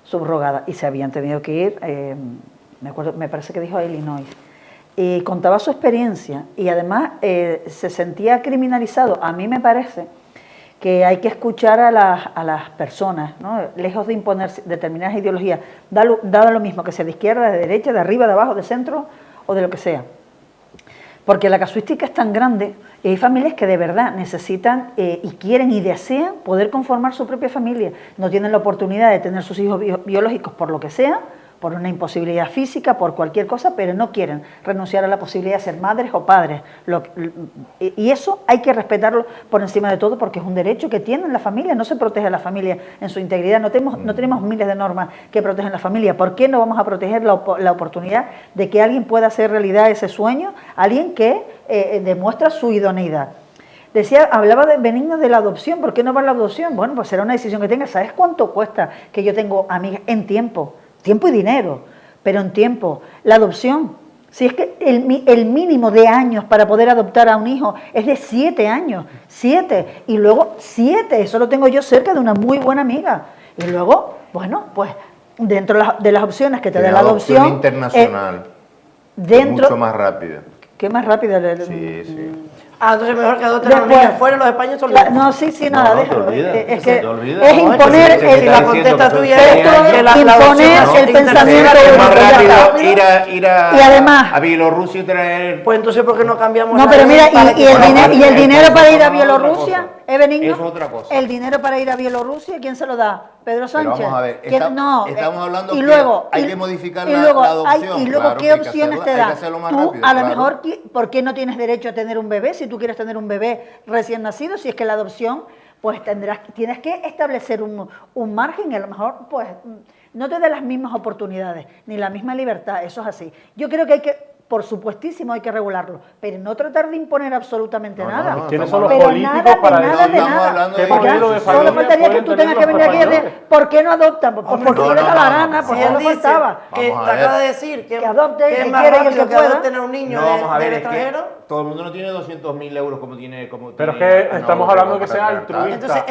subrogada, y se habían tenido que ir, me parece que dijo a Illinois. Y contaba su experiencia y además se sentía criminalizado. A mí me parece que hay que escuchar a las personas, ¿no? Lejos de imponer determinadas ideologías, dado lo mismo que sea de izquierda, de derecha, de arriba, de abajo, de centro o de lo que sea. Porque la casuística es tan grande y hay familias que de verdad necesitan y quieren y desean poder conformar su propia familia. No tienen la oportunidad de tener sus hijos biológicos por lo que sea, por una imposibilidad física, por cualquier cosa, pero no quieren renunciar a la posibilidad de ser madres o padres. Y eso hay que respetarlo por encima de todo porque es un derecho que tienen la familia, no se protege a la familia en su integridad, no tenemos miles de normas que protegen a la familia. ¿Por qué no vamos a proteger la oportunidad de que alguien pueda hacer realidad ese sueño? Alguien que demuestra su idoneidad. Hablaba de Benigno de la adopción. ¿Por qué no va a la adopción? Bueno, pues será una decisión que tenga. ¿Sabes cuánto cuesta que yo tengo amigas en tiempo? Tiempo y dinero, pero en tiempo. La adopción, si es que el mínimo de años para poder adoptar a un hijo es de 7 años, 7, y luego 7, eso lo tengo yo cerca de una muy buena amiga. Y luego, bueno, pues dentro de las opciones que te da la adopción internacional, mucho más rápida. ¿Qué más rápida? Sí. Ah, entonces mejor que adopten a los niños fuera, los españoles son libres. No, sí, nada, No, déjalo. te olvidas, Es te que olvidas. es imponer Si la contesta tuya es que la imponer adopción el pensamiento Es más único. rápido ir Y además- a Bielorrusia y traer... Pues entonces, ¿por qué no cambiamos No, la pero ley mira, para y que el dinero para ir a Eso es otra Bielorrusia, cosa. ¿es benigno? Eso es otra cosa. El dinero para ir a Bielorrusia, ¿quién se lo da? ¿Pedro Sánchez? vamos a ver, ¿Quién? No, estamos hablando y que luego, hay y- que modificar y la luego adopción. y luego, Claro que ¿qué hay que opciones hacerlo- te hay que da? hacerlo más Tú, rápido, a lo claro. mejor, ¿por qué no tienes derecho a tener un bebé si tú quieres tener un bebé recién nacido? Si es que la adopción, pues tienes que establecer un margen y a lo mejor, pues, no te dé las mismas oportunidades, ni la misma libertad, eso es así. Yo creo que hay que, por supuestísimo, hay que regularlo, pero no tratar de imponer absolutamente nada. ¿Quiénes son los Pero políticos nada, para de nada, de decidir nada. qué Porque modelo de solo familia faltaría que pueden tú tener tengas que los venir aquí a decir, españoles? ¿por qué no adoptan? Pues porque no les da la gana, Si pues él no dice faltaba. que Vamos te a ver. acaba de decir que adopte, que que es más quiere y el rápido que que pueda. adopten a un niño No, vamos a ver, del es que extranjero. todo el mundo no tiene 200.000 euros como tiene... Pero es tiene que Ana estamos Obregón hablando que para sea tratar. altruista. Entonces,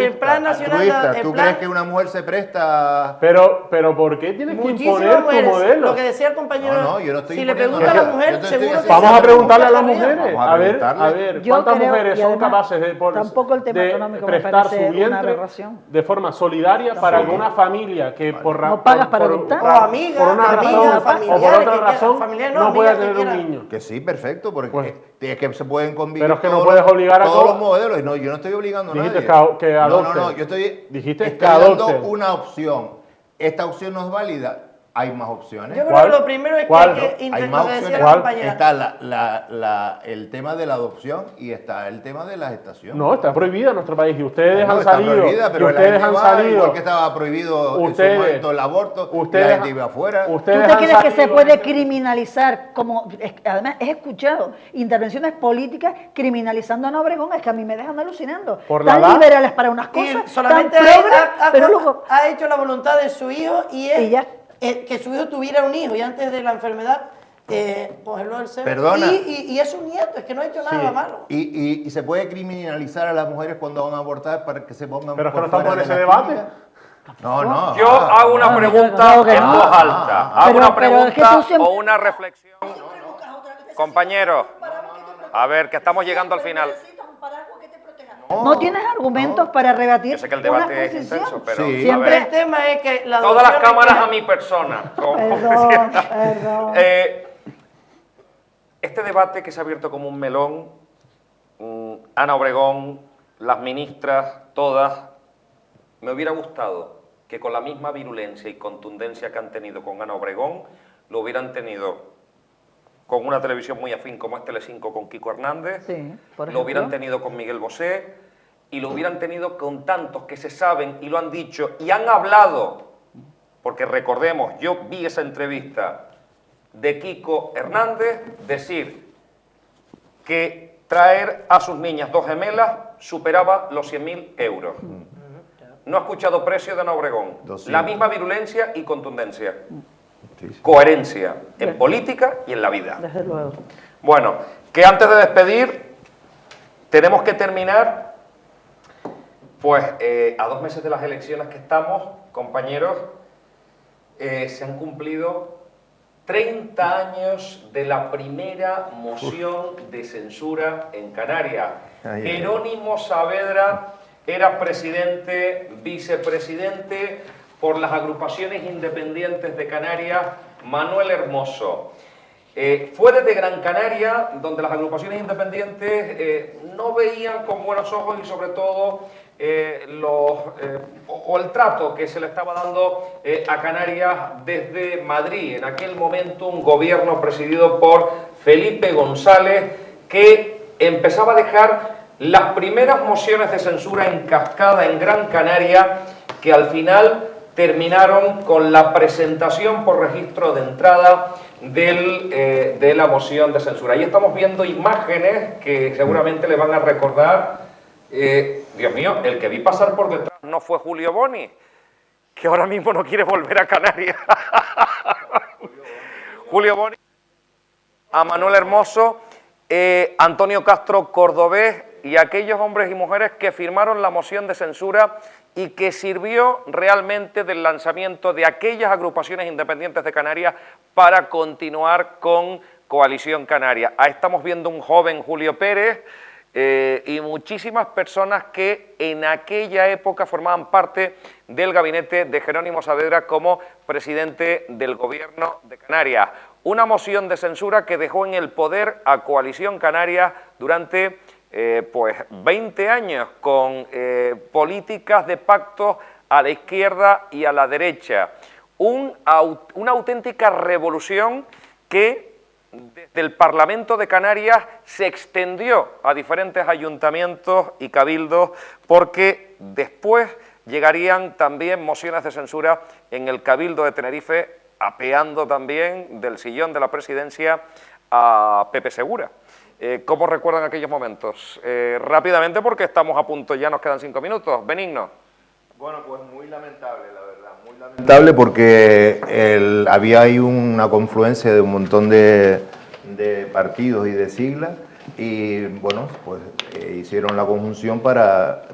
el plan nacional... Altruista, el ¿tú plan- crees que una mujer se presta? Pero ¿por qué tienes que Muchísimas imponer tu mujeres, modelo? lo que decía el compañero, No, yo no estoy si le imponiendo pregunta a la nada. mujer, Yo te estoy seguro que haciendo- Vamos a se preguntarle a las pregunta mujeres, Vamos a preguntarle. a ver, Yo ¿cuántas creo, mujeres y son además, capaces tampoco el tema de económico me prestar parece su una vientre aberración. de forma solidaria para que una familia que ¿No pagas para adoptar? O amigas, por una amigas, razón o por familiares otra que quieran, razón familiares no no, pueda amigas que tener un quieran. niño? Que sí, perfecto, porque Pues- es que se pueden convivir Pero es que no todos puedes los- obligar a todos todos. los modelos. Y no, yo no estoy obligando a Dijiste nadie. que No, adopten. yo estoy Dijiste que dando adopten. una opción. Esta opción no es válida. Hay más opciones. Yo creo ¿Cuál? que lo primero es que ¿Cuál? hay que Hay intentar, más lo que decía opciones. la compañera. Está el tema de la adopción y está el tema de la gestación. No, está prohibida en nuestro país y ustedes No, han está salido. prohibida, Y pero la ustedes gente han va, salido. igual que estaba prohibido en su Ustedes- momento el aborto, y la ustedes- gente iba afuera. ¿Tú Ustedes te han crees que se salido- puede criminalizar? Además, he escuchado intervenciones políticas criminalizando a Ana Obregón, es que a mí me dejan alucinando. ¿Por la Tan edad? liberales para unas Y cosas, solamente tan progres, pero ha luego... hecho la voluntad de su hijo y es Y ya. que su hijo tuviera un hijo y antes de la enfermedad cogerlo del seno. Perdona. Y es un nieto, es que no ha hecho nada Sí. malo. Y se puede criminalizar a las mujeres cuando van a abortar para que se pongan Pero es que por no estamos fuera en de ese la debate. clínica. No. Yo hago una no, pregunta claro que en no. voz alta. Hago Pero- una pero es que pregunta tú siempre- o una reflexión. Compañeros, a ver, que estamos llegando al final. No tienes argumentos para rebatir Yo sé que el una debate es posición. intenso, pero Sí. a Siempre- ver, El tema es que la todas las adopción cámaras es- a mi persona. como Perdón, decía. perdón. Este debate que se ha abierto como un melón, Ana Obregón, las ministras, todas, me hubiera gustado que con la misma virulencia y contundencia que han tenido con Ana Obregón, lo hubieran tenido con una televisión muy afín como es Telecinco con Kiko Hernández, Sí, por lo ejemplo. hubieran tenido con Miguel Bosé y lo hubieran tenido con tantos que se saben y lo han dicho y han hablado, porque recordemos, yo vi esa entrevista de Kiko Hernández decir que traer a sus niñas dos gemelas superaba los 100.000 euros. No ha escuchado precio de Ana Obregón. 200. La misma virulencia y contundencia. Sí. Coherencia en política y en la vida. Desde luego. Bueno, que antes de despedir, tenemos que terminar, pues a 2 meses de las elecciones que estamos, compañeros, se han cumplido 30 años de la primera moción de censura en Canarias. Ay, ay. Jerónimo Saavedra era presidente, vicepresidente por las agrupaciones independientes de Canarias, Manuel Hermoso. Fue desde Gran Canaria, donde las agrupaciones independientes no veían con buenos ojos y sobre todo el trato que se le estaba dando a Canarias desde Madrid. En aquel momento un gobierno presidido por Felipe González que empezaba a dejar las primeras mociones de censura en cascada en Gran Canaria que al final terminaron con la presentación por registro de entrada de la moción de censura. Ahí estamos viendo imágenes que seguramente le van a recordar. Dios mío, el que vi pasar por detrás no fue Julio Boni, que ahora mismo no quiere volver a Canarias. Julio Boni, a Manuel Hermoso, Antonio Castro Cordobés y aquellos hombres y mujeres que firmaron la moción de censura y que sirvió realmente del lanzamiento de aquellas agrupaciones independientes de Canarias para continuar con Coalición Canaria. Ahí estamos viendo un joven Julio Pérez y muchísimas personas que en aquella época formaban parte del gabinete de Jerónimo Saavedra como presidente del gobierno de Canarias. Una moción de censura que dejó en el poder a Coalición Canaria durante pues 20 años con políticas de pacto a la izquierda y a la derecha. Una auténtica revolución que desde el Parlamento de Canarias se extendió a diferentes ayuntamientos y cabildos, porque después llegarían también mociones de censura en el Cabildo de Tenerife, apeando también del sillón de la presidencia a Pepe Segura. ¿Cómo recuerdan aquellos momentos? Rápidamente, porque estamos a punto, ya nos quedan 5 minutos. Benigno. Bueno, pues muy lamentable, la verdad, muy lamentable porque había ahí una confluencia de un montón de partidos y de siglas y, bueno, pues hicieron la conjunción para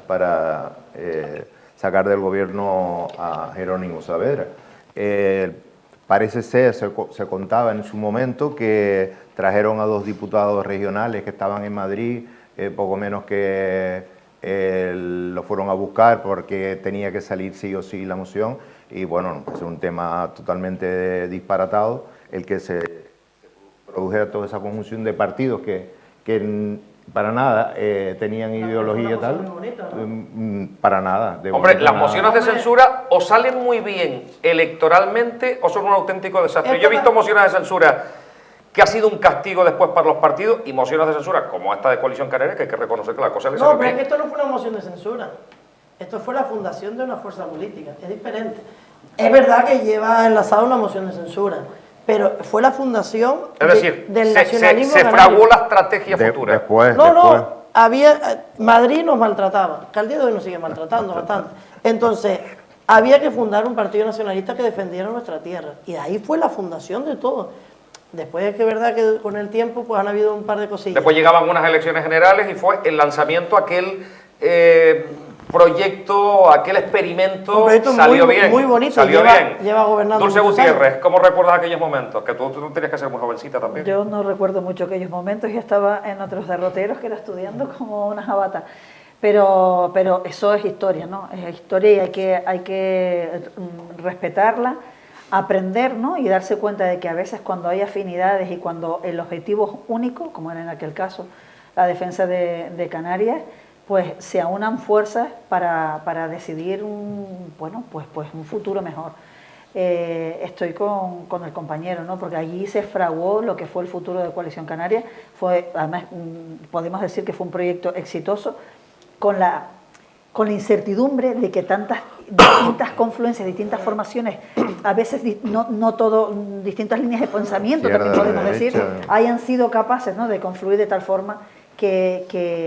sacar del gobierno a Jerónimo Saavedra. Parece ser, se contaba en su momento que trajeron a 2 diputados regionales que estaban en Madrid, poco menos que lo fueron a buscar porque tenía que salir sí o sí la moción y bueno, es un tema totalmente disparatado el que se produjera toda esa conjunción de partidos que para nada tenían ideología tal, ¿no? Para nada. Hombre, las mociones de censura o salen muy bien electoralmente o son un auténtico desastre. Yo he visto mociones de censura que ha sido un castigo después para los partidos y mociones de censura como esta de Coalición Canaria, que hay que reconocer que la cosa le salió bien. No, pero es que esto no fue una moción de censura. Esto fue la fundación de una fuerza política. Es diferente. Es verdad que lleva enlazada una moción de censura, pero fue la fundación del nacionalismo se fraguó la estrategia futura. Después. Madrid nos maltrataba, que al día de hoy nos sigue maltratando bastante. Entonces, había que fundar un partido nacionalista que defendiera nuestra tierra. Y ahí fue la fundación de todo. Después es que es verdad que con el tiempo pues han habido un par de cosillas. Después llegaban unas elecciones generales y fue el lanzamiento, aquel proyecto, aquel experimento, salió bien. Muy bonito, salió lleva gobernando. Dulce Gutiérrez, ¿cómo recuerdas aquellos momentos? Que tú tenías que ser muy jovencita también. Yo no recuerdo mucho aquellos momentos, yo estaba en otros derroteros que era estudiando como una jabata. Pero eso es historia, ¿no? Es historia y hay que respetarla, aprender, ¿no? Y darse cuenta de que a veces cuando hay afinidades y cuando el objetivo es único, como era en aquel caso la defensa de Canarias, pues se aunan fuerzas para decidir un futuro mejor. Estoy con el compañero, ¿no? Porque allí se fraguó lo que fue el futuro de Coalición Canaria. Además, podemos decir que fue un proyecto exitoso con la incertidumbre de que tantas distintas confluencias, distintas formaciones, a veces distintas líneas de pensamiento, también podemos decir, hayan sido capaces, ¿no?, de confluir de tal forma que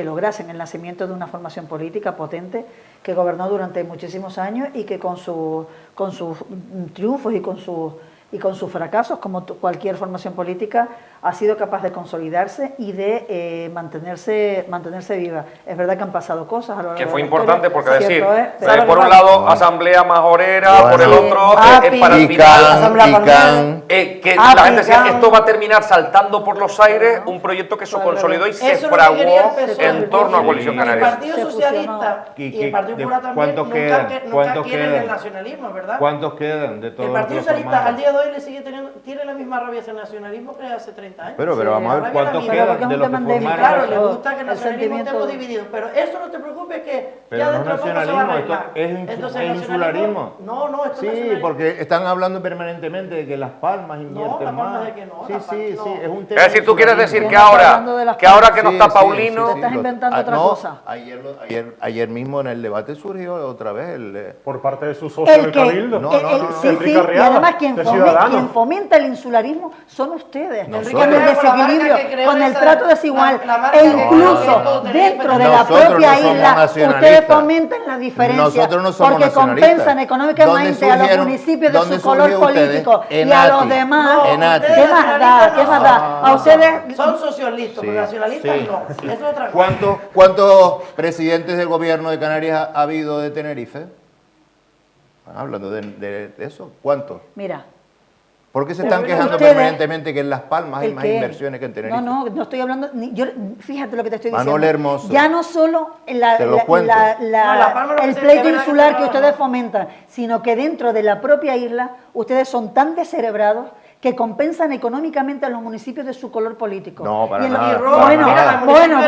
lograsen el nacimiento de una formación política potente que gobernó durante muchísimos años y que con sus triunfos y con sus fracasos, como cualquier formación política, ha sido capaz de consolidarse y de mantenerse viva. Es verdad que han pasado cosas a lo largo de la historia. Que fue importante porque decir, por un lado Asamblea Majorera, por el otro para el final, que la gente decía, esto va a terminar saltando por los aires, un proyecto que se consolidó y se fraguó en torno a Coalición Canaria. El Partido Socialista y el Partido Popular también nunca quieren el nacionalismo, ¿verdad? ¿Cuántos quedan de todos? El Partido Socialista al día de hoy tiene la misma rabia hacia el nacionalismo que hace 30 años. Pero vamos a ver cuántos quedan de los que formaron. Claro, le gusta que el nacionalismo estemos divididos, pero eso no te preocupes que ya dentro de poco se va a arreglar. ¿Es insularismo? No, esto es sí, porque están hablando permanentemente de que Las Palmas invierten más. Sí, es un tema. Es decir, tú quieres decir que ahora que no está Paulino... Te estás inventando otra cosa. Ayer mismo en el debate surgió otra vez por parte de su socio del Cabildo. Y además quien fomenta el insularismo son ustedes, con el desequilibrio, con el trato desigual, e incluso dentro de la propia isla ustedes fomentan la diferencia, nosotros no somos porque compensan económicamente a los municipios de su color político y a los demás. ¿Qué más da? A ustedes son socialistas, pero nacionalistas no. Es otra cosa. ¿Cuántos presidentes del gobierno de Canarias ha habido de Tenerife? Hablando de eso, ¿cuántos? Mira, ¿Por qué se están quejando ustedes, permanentemente que en Las Palmas hay más inversiones que en Tenerife? No estoy hablando, fíjate lo que te estoy diciendo. Manuel Hermoso. Ya no solo Te lo cuento. el pleito insular que ustedes fomentan, sino que dentro de la propia isla ustedes son tan descerebrados que compensan económicamente a los municipios de su color político. No, para nada. Bueno,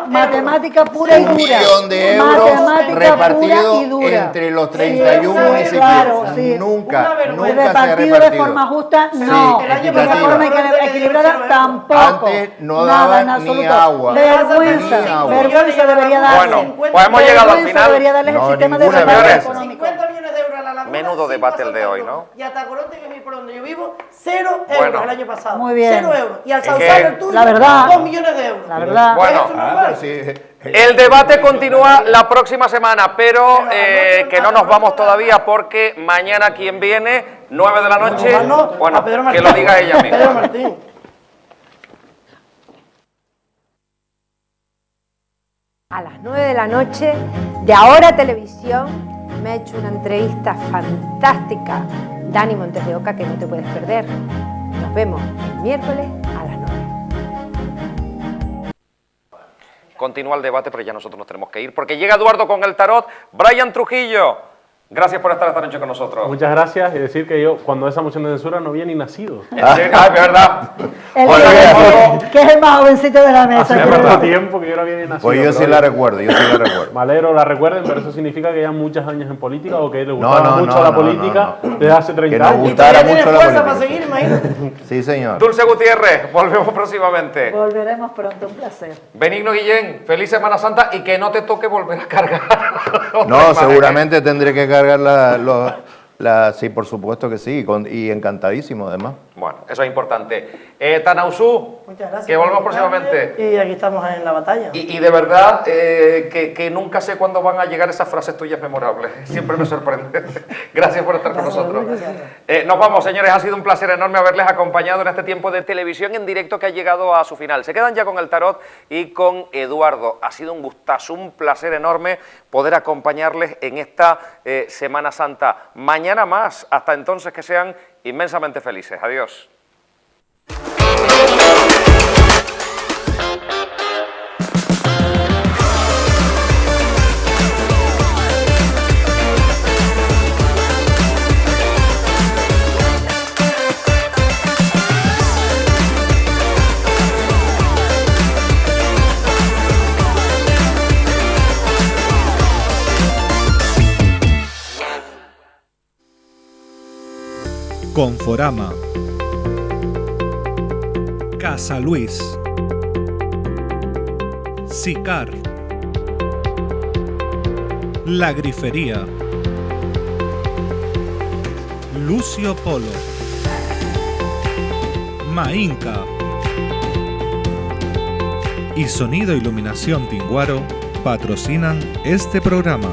matemática pura y dura. 1 millón de euros repartido entre los 31 municipios. Claro, sí. Nunca se ha repartido de forma justa, no. Sí, de forma equilibrada, tampoco. Antes no daban ni agua. Vergüenza debería darse. Bueno, pues hemos llegado al final. Debería darles el sistema de ninguna reparto vergüenza. económico. 50 millones de euros a la laguna. Menudo debate el de hoy, ¿no? Y a Tacoronte, que es por donde yo vivo, 0 Bueno. euros el año pasado. Muy bien. 0 euros. Y al Es Sausal, que- el tuyo, La verdad. 2 millones de euros. La verdad. Bueno, Eso no es normal. el debate continúa la próxima semana, pero que no nos vamos todavía porque mañana quien viene, 9 de la noche, bueno, a Pedro que Martín. lo diga ella Pedro misma. Martín. A las 9 de la noche de Ahora Televisión me ha hecho una entrevista fantástica Dani Montes de Oca que no te puedes perder. Nos vemos el miércoles a las 9. Continúa el debate, pero ya nosotros nos tenemos que ir porque llega Eduardo con el tarot. Brian Trujillo, gracias por estar esta noche con nosotros. Muchas gracias y decir que yo cuando esa moción de censura no había ni nacido. Es verdad. El Bueno, que es el más jovencito de la mesa. Hace creo. tanto tiempo que yo no había ni nacido. Pues yo sí pero la oye, recuerdo, Me alegro, la recuerden, pero eso significa que llevan muchos años en política o que les gustaba no, mucho no, la no, política no, no. desde hace 30 Que nos años. gustara Todavía mucho tienes la fuerza para política. seguir, imagínate. Sí, señor. Dulce Gutiérrez, volvemos próximamente. Volveremos pronto, un placer. Benigno Guillén, feliz Semana Santa y que no te toque volver a cargar. No, seguramente tendré que cargar sí, por supuesto que sí, y encantadísimo además. Bueno, eso es importante. Tanausú, Muchas gracias. que volvamos por invitarme. próximamente. Y aquí estamos en la batalla. Y de verdad que nunca sé cuándo van a llegar esas frases tuyas memorables. Siempre me sorprende. Gracias por estar con nosotros. Nos vamos, señores. Ha sido un placer enorme haberles acompañado en este tiempo de televisión en directo que ha llegado a su final. Se quedan ya con el tarot y con Eduardo. Ha sido un gustazo, un placer enorme poder acompañarles en esta Semana Santa. Mañana más. Hasta entonces, que sean inmensamente felices. Adiós. Conforama, Casa Luis, Sicar, La Grifería, Lucio Polo, Mainca y Sonido Iluminación Tinguaro patrocinan este programa.